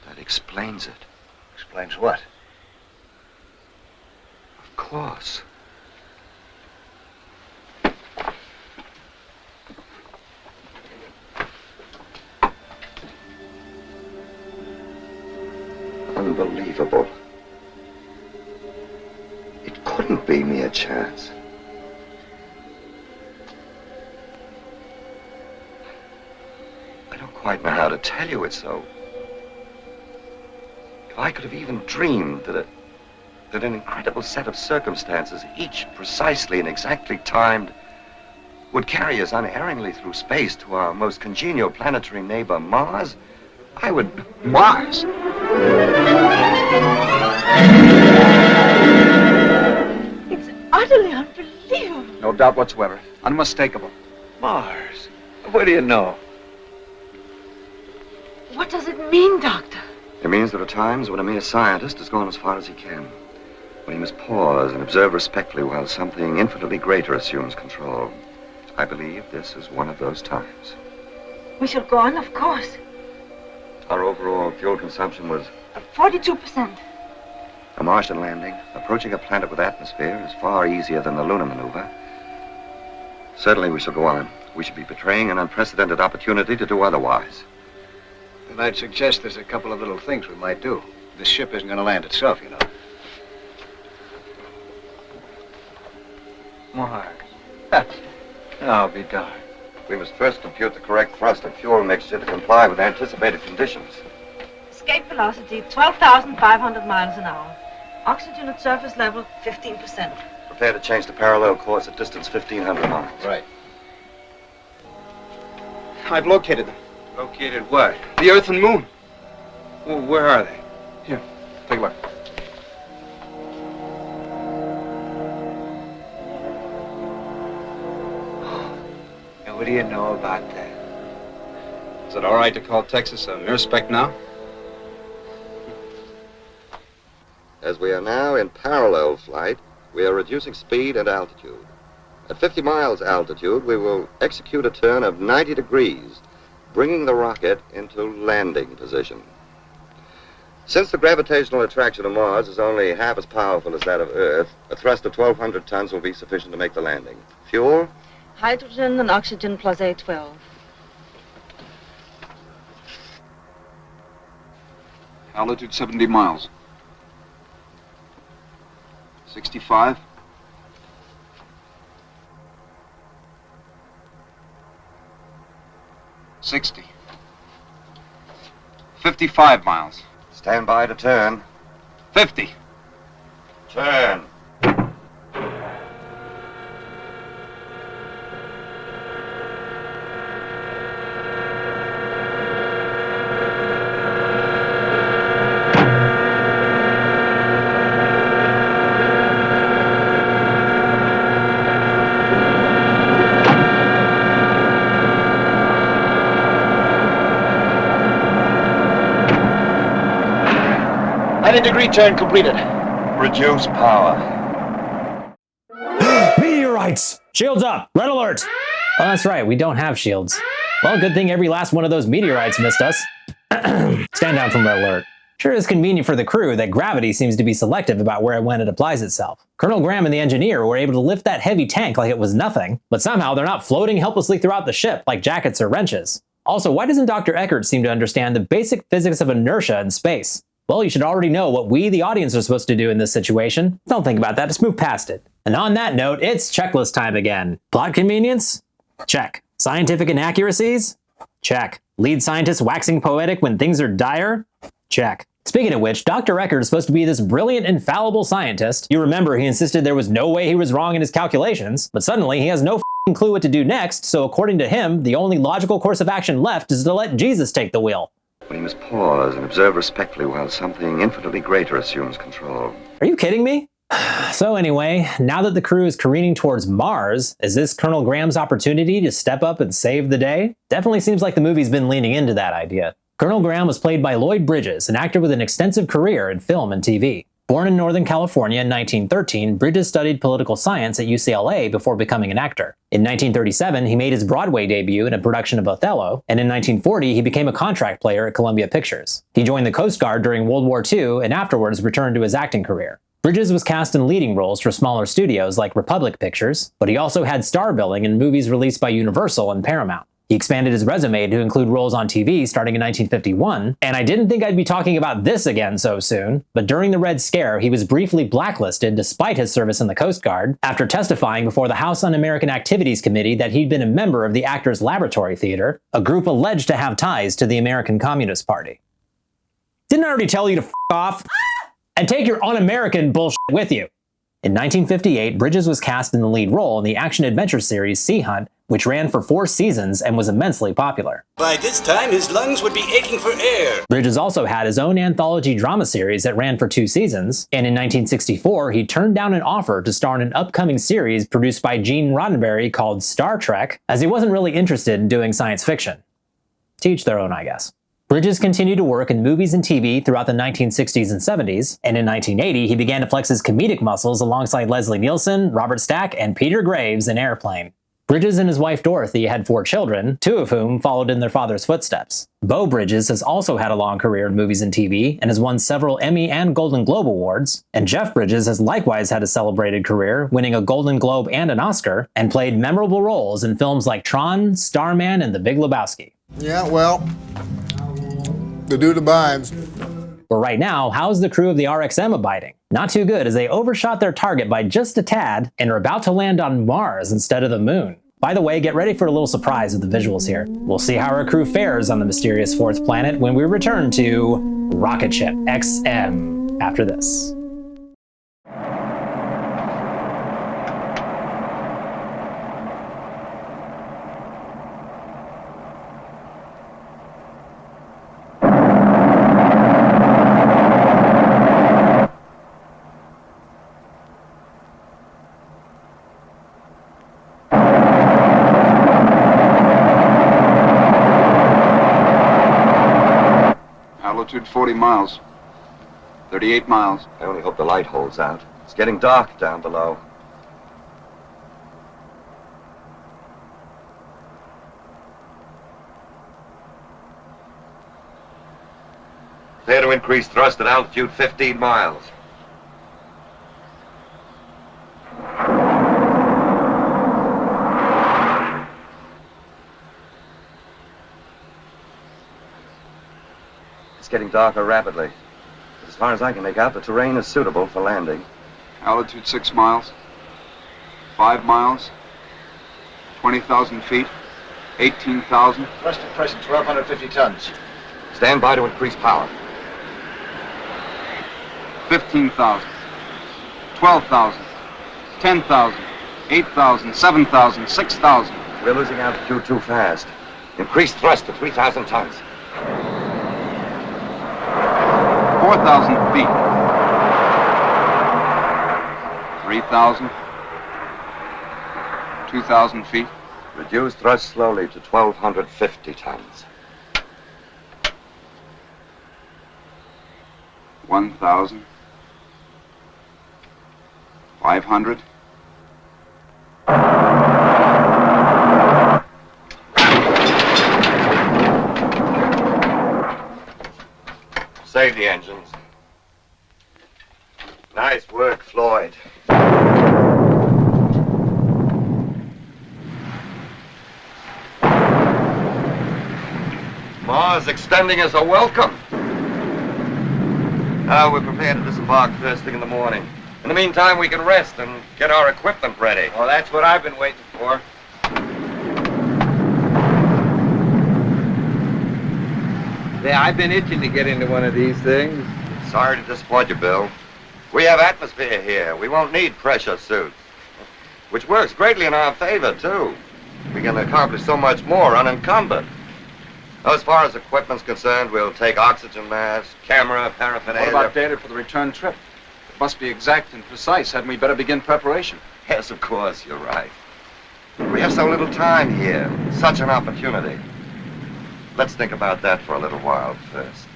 [SPEAKER 6] That explains it.
[SPEAKER 5] Explains what?
[SPEAKER 6] Of course. Unbelievable. It couldn't be mere chance. I don't quite know how to tell you it's so. If I could have even dreamed that an incredible set of circumstances, each precisely and exactly timed, would carry us unerringly through space to our most congenial planetary neighbor, Mars, I would...
[SPEAKER 9] Mars?
[SPEAKER 12] It's utterly unbelievable.
[SPEAKER 9] No doubt whatsoever. Unmistakable.
[SPEAKER 10] Mars? What do you know?
[SPEAKER 12] What does it mean, Doctor?
[SPEAKER 6] It means there are times when a mere scientist has gone as far as he can. When he must pause and observe respectfully while something infinitely greater assumes control. I believe this is one of those times.
[SPEAKER 12] We shall go on, of course.
[SPEAKER 6] Our overall fuel consumption was...
[SPEAKER 12] 42%.
[SPEAKER 6] A Martian landing, approaching a planet with atmosphere, is far easier than the lunar maneuver. Certainly we shall go on. We should be betraying an unprecedented opportunity to do otherwise.
[SPEAKER 5] Then I'd suggest there's a couple of little things we might do. This ship isn't going to land itself, you know.
[SPEAKER 10] Mark. I'll be darned.
[SPEAKER 6] We must first compute the correct thrust and fuel mixture to comply with anticipated conditions.
[SPEAKER 12] Escape velocity 12,500 miles an hour. Oxygen at surface level 15%.
[SPEAKER 6] Prepare to change the parallel course at distance 1,500 miles.
[SPEAKER 5] Right.
[SPEAKER 14] I've located them.
[SPEAKER 10] Located what?
[SPEAKER 14] The Earth and Moon.
[SPEAKER 10] Well, where are they?
[SPEAKER 14] Here, take a look.
[SPEAKER 10] And what do you know about that?
[SPEAKER 9] Is it all right to call Texas a mirror-spec now?
[SPEAKER 6] As we are now in parallel flight, we are reducing speed and altitude. At 50 miles altitude, we will execute a turn of 90 degrees, bringing the rocket into landing position. Since the gravitational attraction of Mars is only half as powerful as that of Earth, a thrust of 1,200 tons will be sufficient to make the landing. Fuel?
[SPEAKER 12] Hydrogen and oxygen plus A12.
[SPEAKER 9] Altitude 70 miles. 65. 60. 55 miles.
[SPEAKER 6] Stand by to turn.
[SPEAKER 9] 50.
[SPEAKER 6] Turn.
[SPEAKER 14] Degree turn completed.
[SPEAKER 6] Reduce power.
[SPEAKER 1] Meteorites! Shields up! Red alert! Oh, that's right, we don't have shields. Well, good thing every last one of those meteorites missed us. Stand down from red alert. Sure is convenient for the crew that gravity seems to be selective about where and when it applies itself. Colonel Graham and the engineer were able to lift that heavy tank like it was nothing, but somehow they're not floating helplessly throughout the ship like jackets or wrenches. Also, why doesn't Dr. Eckert seem to understand the basic physics of inertia in space? Well, you should already know what we, the audience, are supposed to do in this situation. Don't think about that, just move past it. And on that note, it's checklist time again. Plot convenience? Check. Scientific inaccuracies? Check. Lead scientist waxing poetic when things are dire? Check. Speaking of which, Dr. Eckert is supposed to be this brilliant, infallible scientist. You remember he insisted there was no way he was wrong in his calculations, but suddenly he has no f***ing clue what to do next, so according to him, the only logical course of action left is to let Jesus take the wheel.
[SPEAKER 6] We must pause and observe respectfully while something infinitely greater assumes control.
[SPEAKER 1] Are you kidding me? So anyway, now that the crew is careening towards Mars, is this Colonel Graham's opportunity to step up and save the day? Definitely seems like the movie's been leaning into that idea. Colonel Graham was played by Lloyd Bridges, an actor with an extensive career in film and TV. Born in Northern California in 1913, Bridges studied political science at UCLA before becoming an actor. In 1937, he made his Broadway debut in a production of Othello, and in 1940, he became a contract player at Columbia Pictures. He joined the Coast Guard during World War II and afterwards returned to his acting career. Bridges was cast in leading roles for smaller studios like Republic Pictures, but he also had star billing in movies released by Universal and Paramount. He expanded his resume to include roles on TV starting in 1951, and I didn't think I'd be talking about this again so soon, but during the Red Scare, he was briefly blacklisted despite his service in the Coast Guard, after testifying before the House Un-American Activities Committee that he'd been a member of the Actors Laboratory Theater, a group alleged to have ties to the American Communist Party. Didn't I already tell you to f*** off? And take your un-American bullshit with you. In 1958, Bridges was cast in the lead role in the action-adventure series Sea Hunt, which ran for 4 seasons and was immensely popular.
[SPEAKER 20] By this time, his lungs would be aching for air.
[SPEAKER 1] Bridges also had his own anthology drama series that ran for 2 seasons, and in 1964, he turned down an offer to star in an upcoming series produced by Gene Roddenberry called Star Trek, as he wasn't really interested in doing science fiction. To each their own, I guess. Bridges continued to work in movies and TV throughout the 1960s and 70s, and in 1980 he began to flex his comedic muscles alongside Leslie Nielsen, Robert Stack, and Peter Graves in Airplane. Bridges and his wife Dorothy had 4 children, 2 of whom followed in their father's footsteps. Beau Bridges has also had a long career in movies and TV and has won several Emmy and Golden Globe awards, and Jeff Bridges has likewise had a celebrated career, winning a Golden Globe and an Oscar, and played memorable roles in films like Tron, Starman, and The Big Lebowski.
[SPEAKER 21] Yeah, well, the dude abides.
[SPEAKER 1] But right now, how's the crew of the RXM abiding? Not too good, as they overshot their target by just a tad and are about to land on Mars instead of the moon. By the way, get ready for a little surprise with the visuals here. We'll see how our crew fares on the mysterious 4th planet when we return to Rocket Ship X-M after this.
[SPEAKER 9] Altitude 40 miles. 38 miles.
[SPEAKER 6] I only hope the light holds out. It's getting dark down below. Clear to increase thrust at altitude 15 miles. It's getting darker rapidly. As far as I can make out, the terrain is suitable for landing.
[SPEAKER 9] Altitude 6 miles. 5 miles. 20,000 feet. 18,000.
[SPEAKER 5] Thrust at present 1,250 tons.
[SPEAKER 6] Stand by to increase power.
[SPEAKER 9] 15,000. 12,000. 10,000. 8,000. 7,000. 6,000.
[SPEAKER 6] We're losing altitude too fast. Increase thrust to 3,000 tons.
[SPEAKER 9] 4,000 feet. 3,000. 2,000 feet.
[SPEAKER 6] Reduce thrust slowly to 1,250 tons.
[SPEAKER 9] 1,000. 500.
[SPEAKER 6] Save the engines. Nice work, Floyd. Mars extending us a welcome. Now we're prepared to disembark first thing in the morning. In the meantime, we can rest and get our equipment ready.
[SPEAKER 10] Well, that's what I've been waiting for. Yeah, I've been itching to get into one of these things.
[SPEAKER 6] Sorry to disappoint you, Bill. We have atmosphere here. We won't need pressure suits. Which works greatly in our favor, too. We can accomplish so much more unencumbered. As far as equipment's concerned, we'll take oxygen masks, camera, paraphernalia.
[SPEAKER 9] What about data for the return trip? It must be exact and precise. Hadn't we better begin preparation?
[SPEAKER 6] Yes, of course, you're right. We have so little time here. Such an opportunity. Let's think about that for a little while first.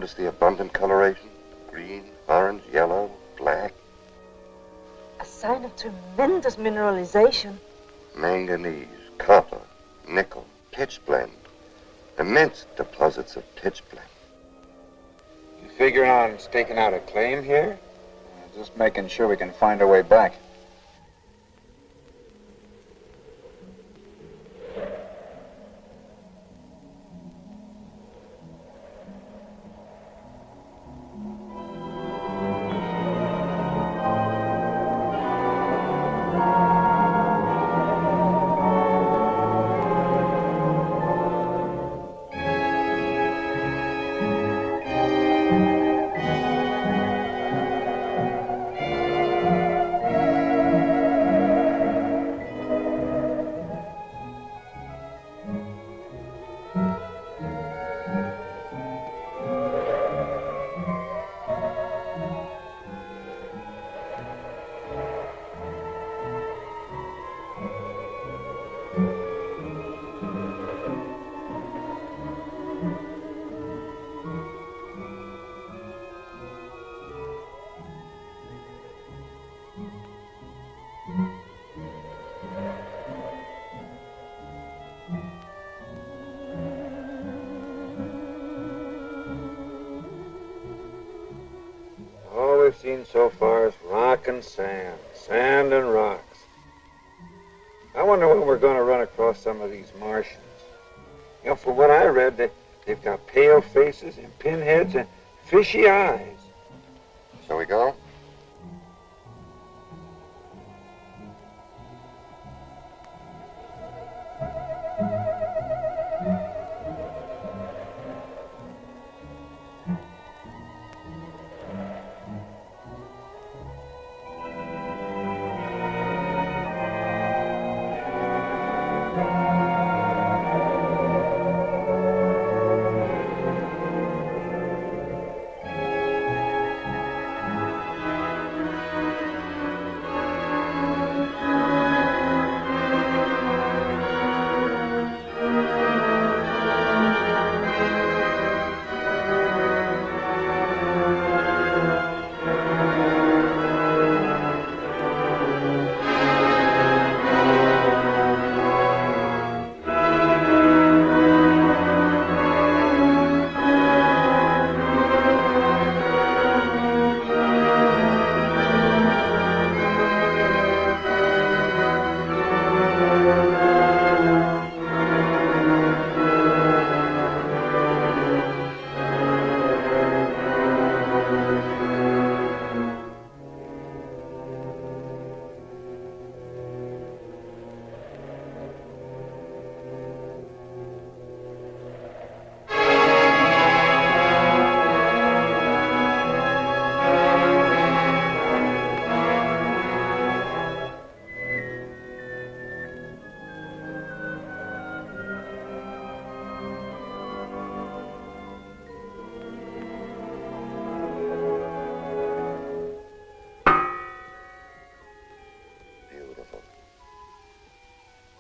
[SPEAKER 6] Notice the abundant coloration? Green, orange, yellow, black.
[SPEAKER 12] A sign of tremendous mineralization.
[SPEAKER 6] Manganese, copper, nickel, pitchblende. Immense deposits of pitchblende.
[SPEAKER 9] You figuring on staking out a claim here? Just making sure we can find our way back.
[SPEAKER 10] All we've seen so far is rock and sand, sand and rocks. I wonder when we're going to run across some of these Martians. You know, from what I read, they've got pale faces and pinheads and fishy eyes.
[SPEAKER 6] Shall we go?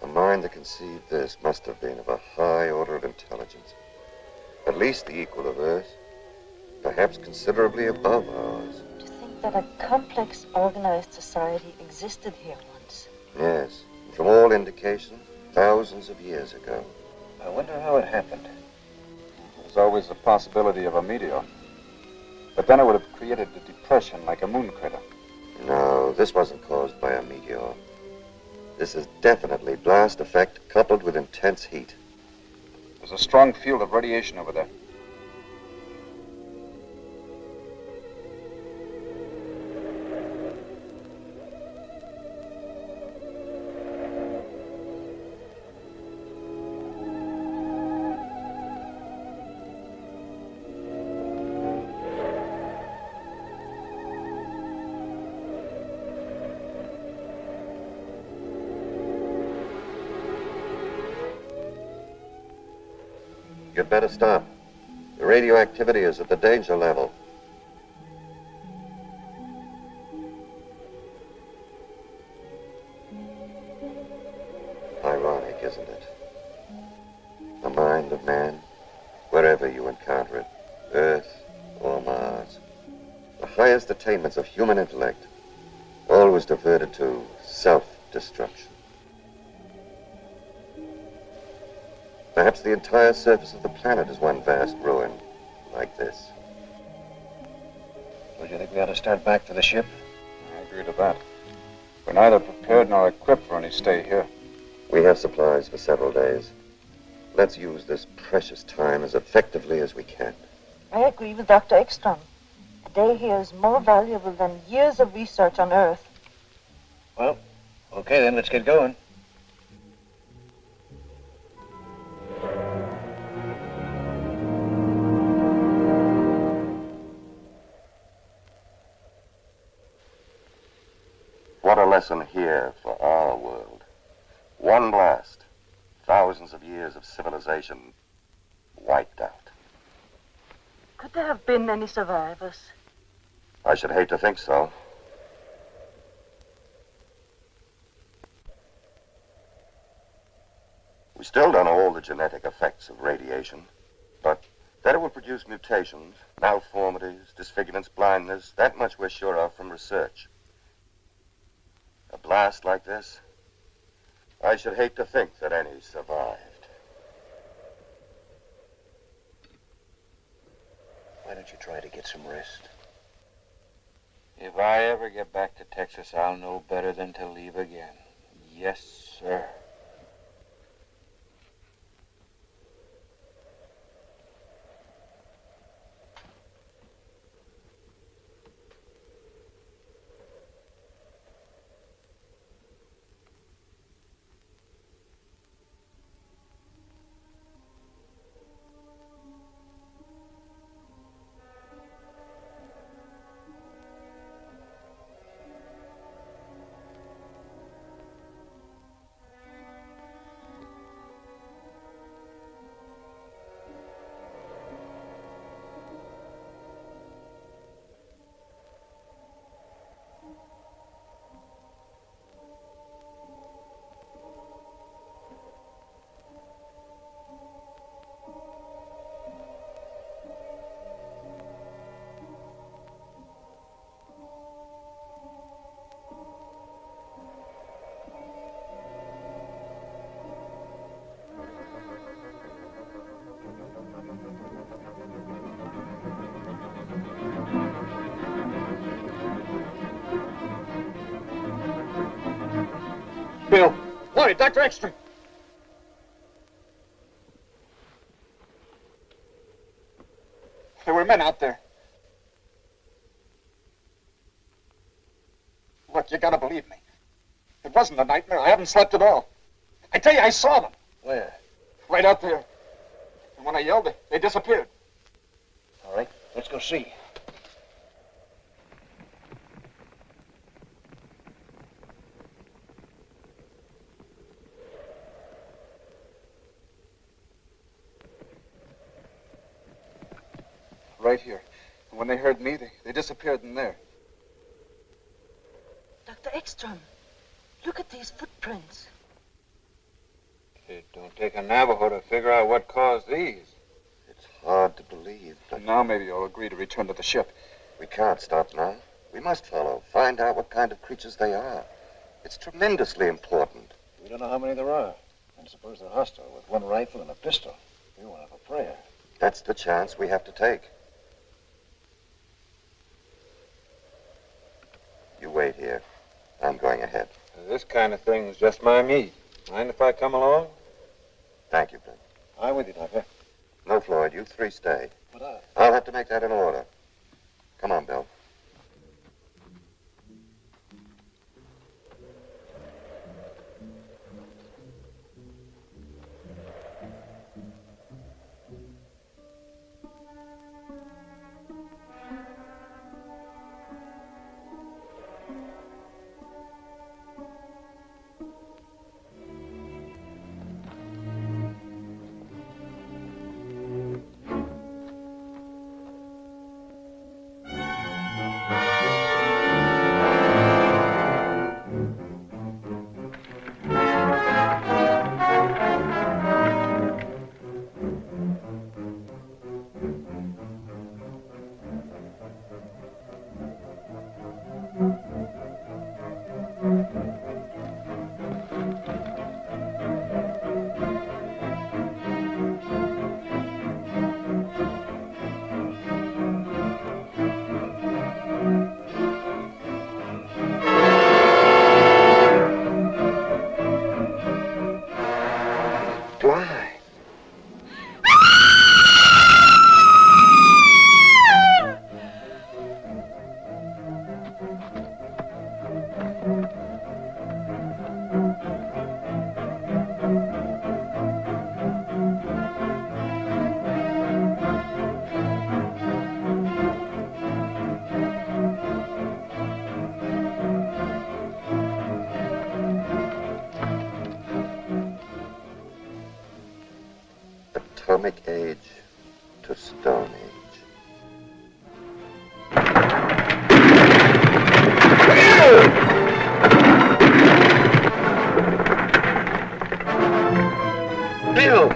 [SPEAKER 6] The mind that conceived this must have been of a high order of intelligence, at least the equal of Earth, perhaps considerably above ours.
[SPEAKER 12] To think that a complex, organized society existed here once.
[SPEAKER 6] Yes, and from all indication, thousands of years ago.
[SPEAKER 9] I wonder how it happened. There's always the possibility of a meteor. But then it would have created a depression like a moon crater.
[SPEAKER 6] No, this wasn't caused by a meteor. This is definitely blast effect coupled with intense heat.
[SPEAKER 9] There's a strong field of radiation over there.
[SPEAKER 6] You'd better stop. The radioactivity is at the danger level. Ironic, isn't it? The mind of man, wherever you encounter it, Earth, highest attainments of human intellect, all was diverted to self-destruction. Perhaps the entire surface of the planet is one vast ruin, like this.
[SPEAKER 5] Don't you think we ought to start back for the ship?
[SPEAKER 9] I agree to that. We're neither prepared nor equipped for any stay here.
[SPEAKER 6] We have supplies for several days. Let's use this precious time as effectively as we can.
[SPEAKER 12] I agree with Dr. Ekstrom. A day here is more valuable than years of research on Earth.
[SPEAKER 5] Well, okay then, let's get going.
[SPEAKER 6] What a lesson here for our world. One blast, thousands of years of civilization wiped out.
[SPEAKER 12] Could there have been any survivors?
[SPEAKER 6] I should hate to think so. We still don't know all the genetic effects of radiation, but that it will produce mutations, malformities, disfigurements, blindness, that much we're sure of from research. A blast like this, I should hate to think that any survived.
[SPEAKER 5] Why don't you try to get some rest?
[SPEAKER 10] If I ever get back to Texas, I'll know better than to leave again. Yes, sir.
[SPEAKER 14] Bill. Lloyd, Dr. Ekstrom. There were men out there. Look, you gotta believe me. It wasn't a nightmare. I haven't slept at all. I tell you, I saw them.
[SPEAKER 5] Where?
[SPEAKER 14] Right out there. And when I yelled, they disappeared.
[SPEAKER 5] All right, let's go see.
[SPEAKER 9] Right here. And when they heard me, they disappeared in there.
[SPEAKER 12] Dr. Ekstrom, look at these footprints.
[SPEAKER 10] It don't take a Navajo to figure out what caused these.
[SPEAKER 6] It's hard to believe, but
[SPEAKER 9] Now maybe you'll agree to return to the ship.
[SPEAKER 6] we can't stop now. We must follow, find out what kind of creatures they are. It's tremendously important.
[SPEAKER 5] We don't know how many there are. And suppose they're hostile with one rifle and a pistol. We won't have a prayer.
[SPEAKER 6] That's the chance we have to take. You wait here. I'm going ahead.
[SPEAKER 10] This kind of thing's just my meat. Mind if I come along?
[SPEAKER 6] Thank you, Bill.
[SPEAKER 5] I'm with you, Doctor.
[SPEAKER 6] No, Floyd, you three stay.
[SPEAKER 5] But
[SPEAKER 6] I'll have to make that in order. Come on, Bill. atomic age to stone age. Bill!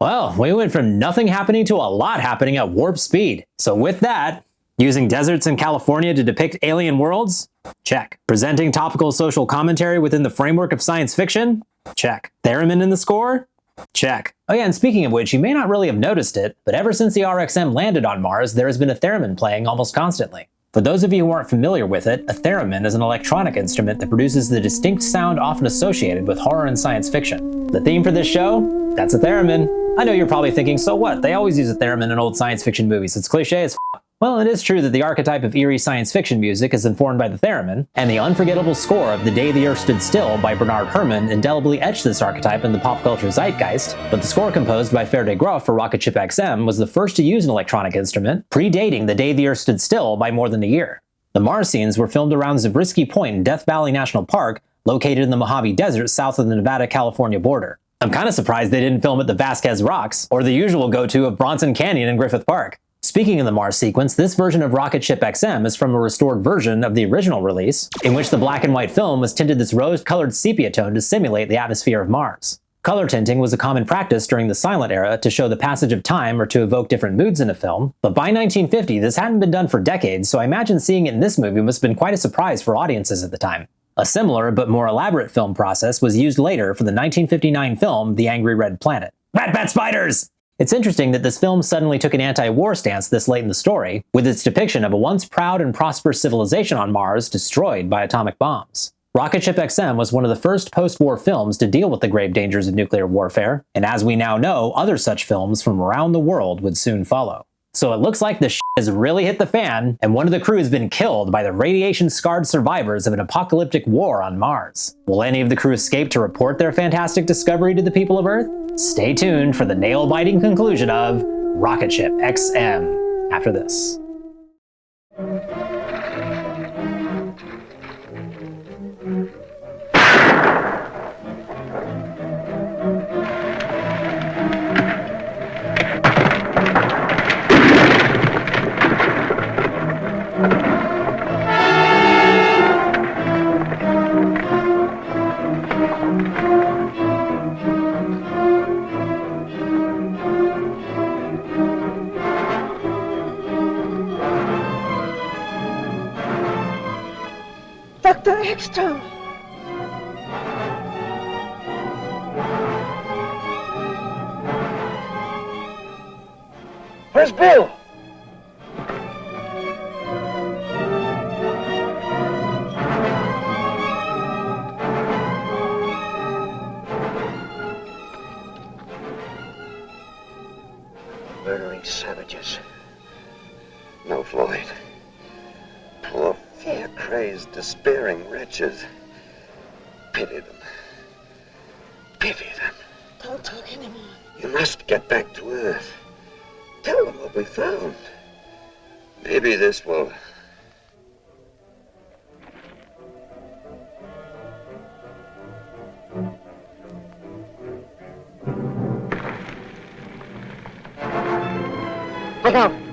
[SPEAKER 1] Well, we went from nothing happening to a lot happening at warp speed. So with that, using deserts in California to depict alien worlds? Check. Presenting topical social commentary within the framework of science fiction? Check. Theremin in the score? Check. Oh yeah, and speaking of which, you may not really have noticed it, but ever since the RXM landed on Mars, there has been a theremin playing almost constantly. For those of you who aren't familiar with it, a theremin is an electronic instrument that produces the distinct sound often associated with horror and science fiction. The theme for this show? That's a theremin. I know you're probably thinking, so what? They always use a theremin in old science fiction movies. It's cliche as f***. Well, it is true that the archetype of eerie science fiction music is informed by the theremin, and the unforgettable score of The Day the Earth Stood Still by Bernard Herrmann indelibly etched this archetype in the pop culture zeitgeist, but the score composed by Fer de Groff for ROCKETSHIP X-M was the first to use an electronic instrument, predating The Day the Earth Stood Still by more than a year. The Mars scenes were filmed around Zabriskie Point in Death Valley National Park, located in the Mojave Desert south of the Nevada-California border. I'm kind of surprised they didn't film at the Vasquez Rocks, or the usual go-to of Bronson Canyon in Griffith Park. Speaking of the Mars sequence, this version of ROCKETSHIP X-M is from a restored version of the original release, in which the black and white film was tinted this rose-colored sepia tone to simulate the atmosphere of Mars. Color tinting was a common practice during the silent era to show the passage of time or to evoke different moods in a film, but by 1950 this hadn't been done for decades, so I imagine seeing it in this movie must have been quite a surprise for audiences at the time. A similar but more elaborate film process was used later for the 1959 film The Angry Red Planet. Rat Bat Spiders! It's interesting that this film suddenly took an anti-war stance this late in the story, with its depiction of a once proud and prosperous civilization on Mars destroyed by atomic bombs. ROCKETSHIP X-M was one of the first post-war films to deal with the grave dangers of nuclear warfare, and as we now know, other such films from around the world would soon follow. So it looks like the shit has really hit the fan, and one of the crew has been killed by the radiation-scarred survivors of an apocalyptic war on Mars. Will any of the crew escape to report their fantastic discovery to the people of Earth? Stay tuned for the nail-biting conclusion of ROCKETSHIP X-M after this.
[SPEAKER 4] Dr. Ekstrom!
[SPEAKER 6] Where's Bill? Murdering savages. No, Floyd. Poor, fear-crazed, despairing wretches. Pity them. Pity them.
[SPEAKER 4] Don't talk anymore.
[SPEAKER 6] You must get back to Earth. Tell them what we found. Maybe this will... Look out!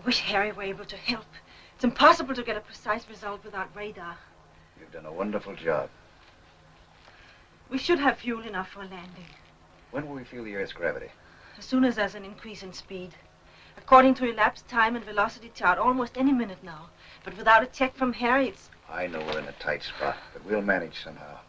[SPEAKER 12] wish Harry were able to help. It's impossible to get a precise result without radar.
[SPEAKER 5] You've done a wonderful job.
[SPEAKER 12] We should have fuel enough for a landing.
[SPEAKER 5] When will we feel the Earth's gravity?
[SPEAKER 12] As soon as there's an increase in speed. According to elapsed time and velocity chart, almost any minute now. But without a check from Harry, it's...
[SPEAKER 5] I know we're in a tight spot, but we'll manage somehow.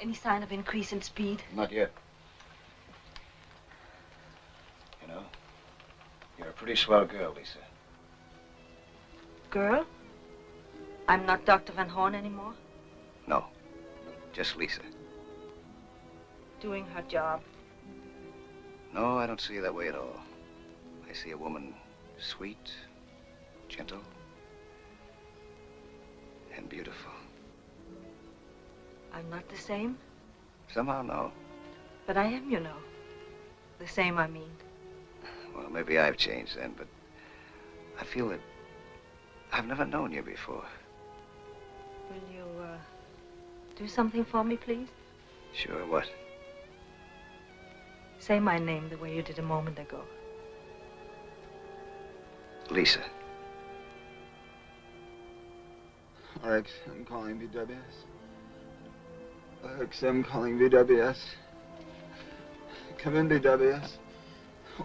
[SPEAKER 12] Any sign of increase in speed?
[SPEAKER 5] Not yet. You know, you're a pretty swell girl, Lisa.
[SPEAKER 12] Girl? I'm not Dr. Van Horn anymore?
[SPEAKER 5] No, just Lisa.
[SPEAKER 12] Doing her job.
[SPEAKER 5] No, I don't see you that way at all. I see a woman sweet, gentle, and beautiful.
[SPEAKER 12] I'm not the same,
[SPEAKER 5] Somehow, no.
[SPEAKER 12] but I am, you know. The same, I mean.
[SPEAKER 5] Well, maybe I've changed then, but I feel that I've never known you before.
[SPEAKER 12] Will you, do something for me, please?
[SPEAKER 5] Sure, what?
[SPEAKER 12] Say my name the way you did a moment ago.
[SPEAKER 5] Lisa.
[SPEAKER 11] RXM calling BWS. RXM calling BWS. Come in, BWS.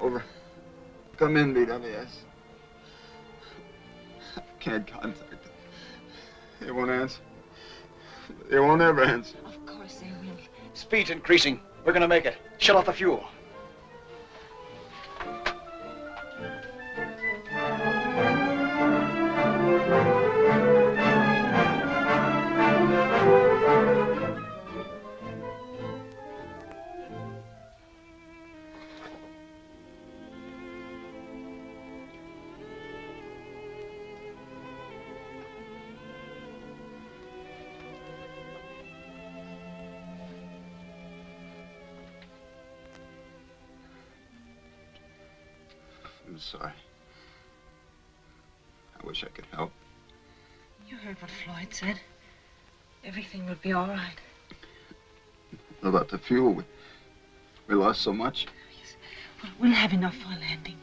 [SPEAKER 11] Over. Come in, BWS. I can't contact them. They won't answer. They won't ever answer.
[SPEAKER 12] Of course they will.
[SPEAKER 19] Speed's increasing. We're gonna make it. Shut off the fuel.
[SPEAKER 11] I'm sorry. I wish I could help.
[SPEAKER 12] You heard what Floyd said. Everything will be all right.
[SPEAKER 11] What about the fuel? We lost so much.
[SPEAKER 12] Well, we'll have enough for a landing.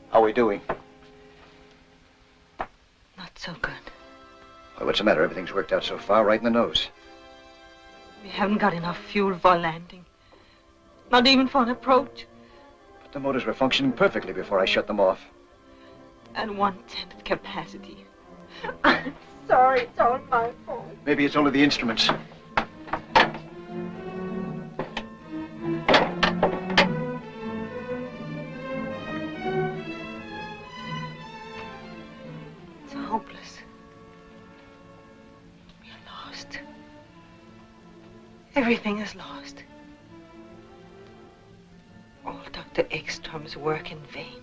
[SPEAKER 5] How are we doing?
[SPEAKER 12] Not so good.
[SPEAKER 5] Well, what's the matter? Everything's worked out so far, right in the nose.
[SPEAKER 12] We haven't got enough fuel for a landing. Not even for an approach.
[SPEAKER 5] But the motors were functioning perfectly before I shut them off.
[SPEAKER 12] At 1/10 capacity. I'm sorry, it's all my fault.
[SPEAKER 5] Maybe it's only the instruments.
[SPEAKER 12] It's hopeless. We are lost. Everything is lost. All Dr. Ekstrom's work in vain.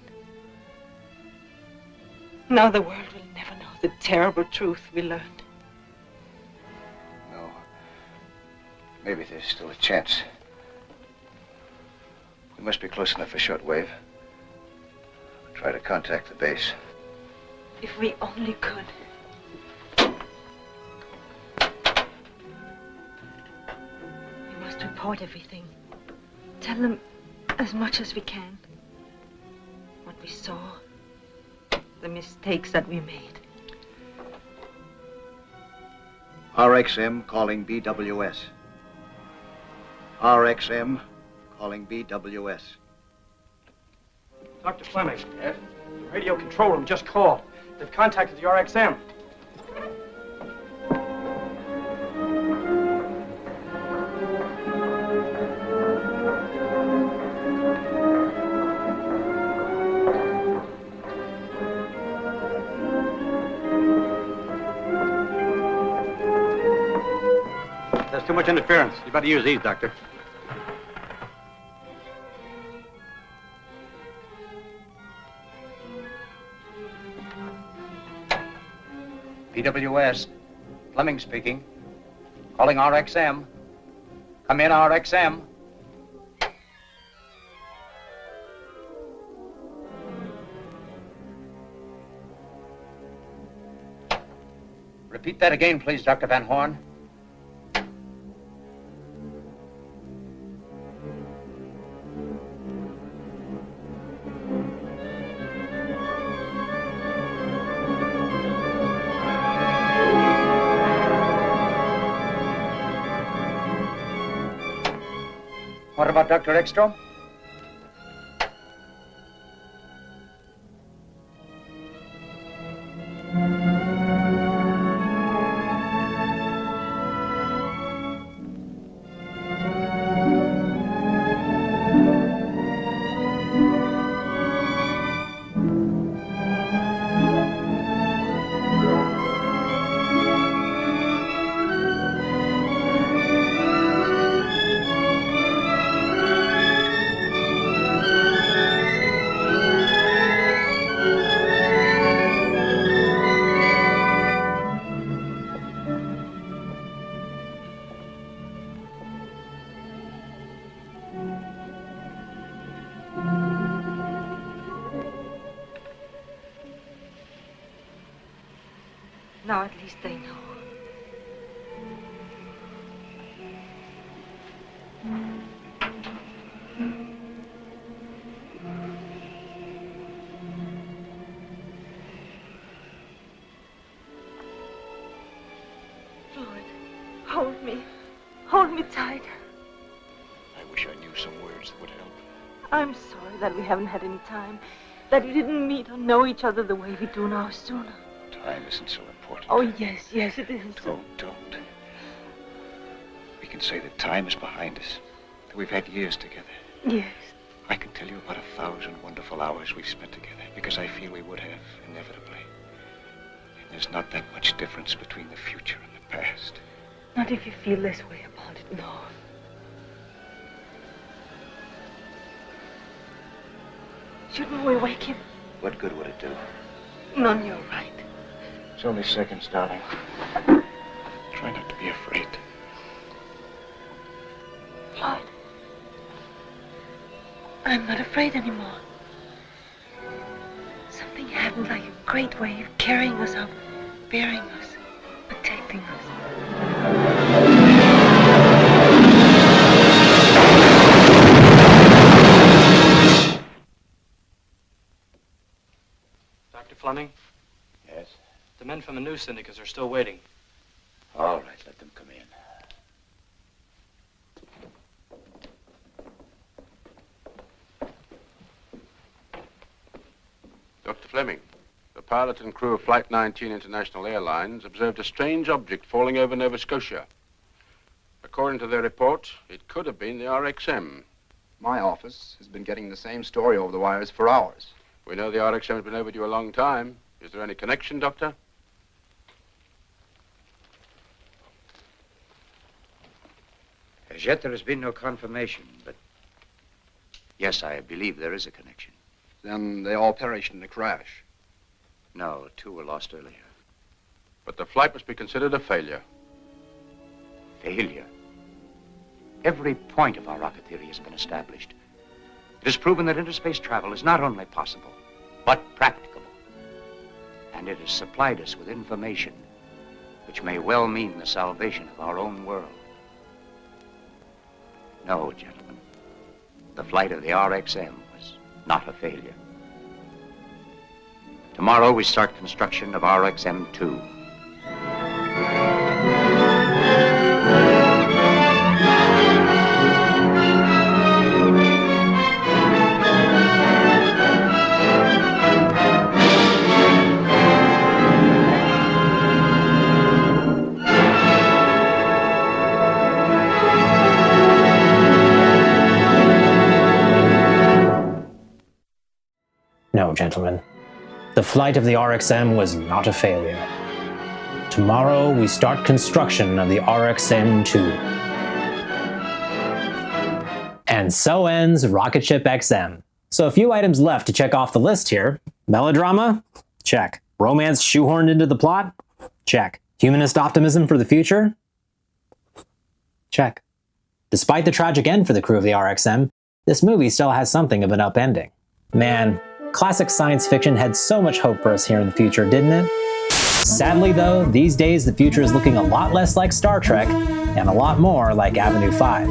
[SPEAKER 12] Now the world will never know the terrible truth we learned.
[SPEAKER 5] No. Maybe there's still a chance. We must be close enough for shortwave. I'll try to contact the base.
[SPEAKER 12] If we only could. We must report everything. Tell them as much as we can. What we saw. The mistakes that we made.
[SPEAKER 5] RXM calling BWS. RXM calling BWS.
[SPEAKER 16] Dr. Fleming. Yes? The radio control room just called. They've contacted the RXM.
[SPEAKER 14] There's too much interference. You better use these, Doctor.
[SPEAKER 7] PWS. Fleming speaking. Calling RXM. Come in, RXM. Repeat that again, please, Dr. Van Horn. What about Dr. Ekstrom?
[SPEAKER 12] Now at least they know. Floyd, hold me. Hold me tight.
[SPEAKER 19] I wish I knew some words that would help.
[SPEAKER 12] I'm sorry that we haven't had any time. That we didn't meet or know each other the way we do now sooner.
[SPEAKER 19] Time isn't so important.
[SPEAKER 12] Oh, yes, yes, it is.
[SPEAKER 19] Don't. We can say that time is behind us. That we've had years together.
[SPEAKER 12] Yes.
[SPEAKER 19] I can tell you about 1,000 wonderful hours we've spent together, because I feel we would have, inevitably. And there's not that much difference between the future and the past.
[SPEAKER 12] Not if you feel this way about it, no. Shouldn't we wake him?
[SPEAKER 19] What good would it do?
[SPEAKER 12] None, you're right.
[SPEAKER 19] It's only seconds, darling. Try not to be afraid.
[SPEAKER 12] Floyd, I'm not afraid anymore. Something happened, like a great wave carrying us up, bearing us, protecting us.
[SPEAKER 16] Dr. Fleming?
[SPEAKER 19] Yes?
[SPEAKER 16] The men from the news syndicates are still waiting.
[SPEAKER 19] All right, let them come in.
[SPEAKER 8] Dr. Fleming, the pilot and crew of Flight 19 International Airlines observed a strange object falling over Nova Scotia. According to their report, it could have been the RXM.
[SPEAKER 9] My office has been getting the same story over the wires for hours.
[SPEAKER 8] We know the RXM has been overdue a long time. Is there any connection, Doctor?
[SPEAKER 7] As yet, there has been no confirmation, but yes, I believe there is a connection.
[SPEAKER 9] Then they all perished in the crash.
[SPEAKER 7] No, 2 were lost earlier.
[SPEAKER 8] But the flight must be considered a failure.
[SPEAKER 7] Failure? Every point of our rocket theory has been established. It has proven that interspace travel is not only possible, but practicable. And it has supplied us with information which may well mean the salvation of our own world. No, gentlemen, the flight of the RXM was not a failure. Tomorrow we start construction of RXM-2.
[SPEAKER 1] No, gentlemen. The flight of the RXM was not a failure. Tomorrow, we start construction of the RXM-2. And so ends ROCKETSHIP X-M. So a few items left to check off the list here. Melodrama? Check. Romance shoehorned into the plot? Check. Humanist optimism for the future? Check. Despite the tragic end for the crew of the RXM, this movie still has something of an upending. Man, classic science fiction had so much hope for us here in the future, didn't it? Sadly though, these days the future is looking a lot less like Star Trek, and a lot more like Avenue 5.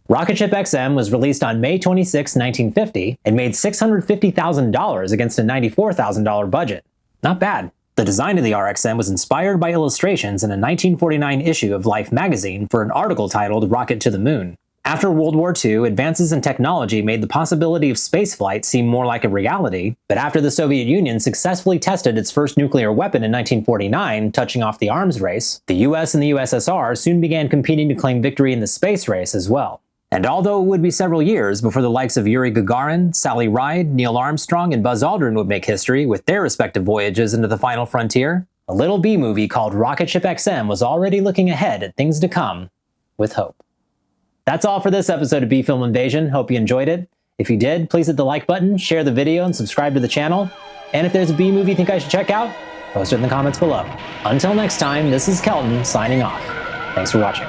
[SPEAKER 1] ROCKETSHIP X-M was released on May 26, 1950, and made $650,000 against a $94,000 budget. Not bad. The design of the RXM was inspired by illustrations in a 1949 issue of Life magazine for an article titled Rocket to the Moon. After World War II, advances in technology made the possibility of spaceflight seem more like a reality, but after the Soviet Union successfully tested its first nuclear weapon in 1949, touching off the arms race, the US and the USSR soon began competing to claim victory in the space race as well. And although it would be several years before the likes of Yuri Gagarin, Sally Ride, Neil Armstrong, and Buzz Aldrin would make history with their respective voyages into the final frontier, a little B-movie called ROCKETSHIP X-M was already looking ahead at things to come with hope. That's all for this episode of B-Film Invasion. Hope you enjoyed it. If you did, please hit the like button, share the video, and subscribe to the channel. And if there's a B-movie you think I should check out, post it in the comments below. Until next time, this is Kelton signing off. Thanks for watching.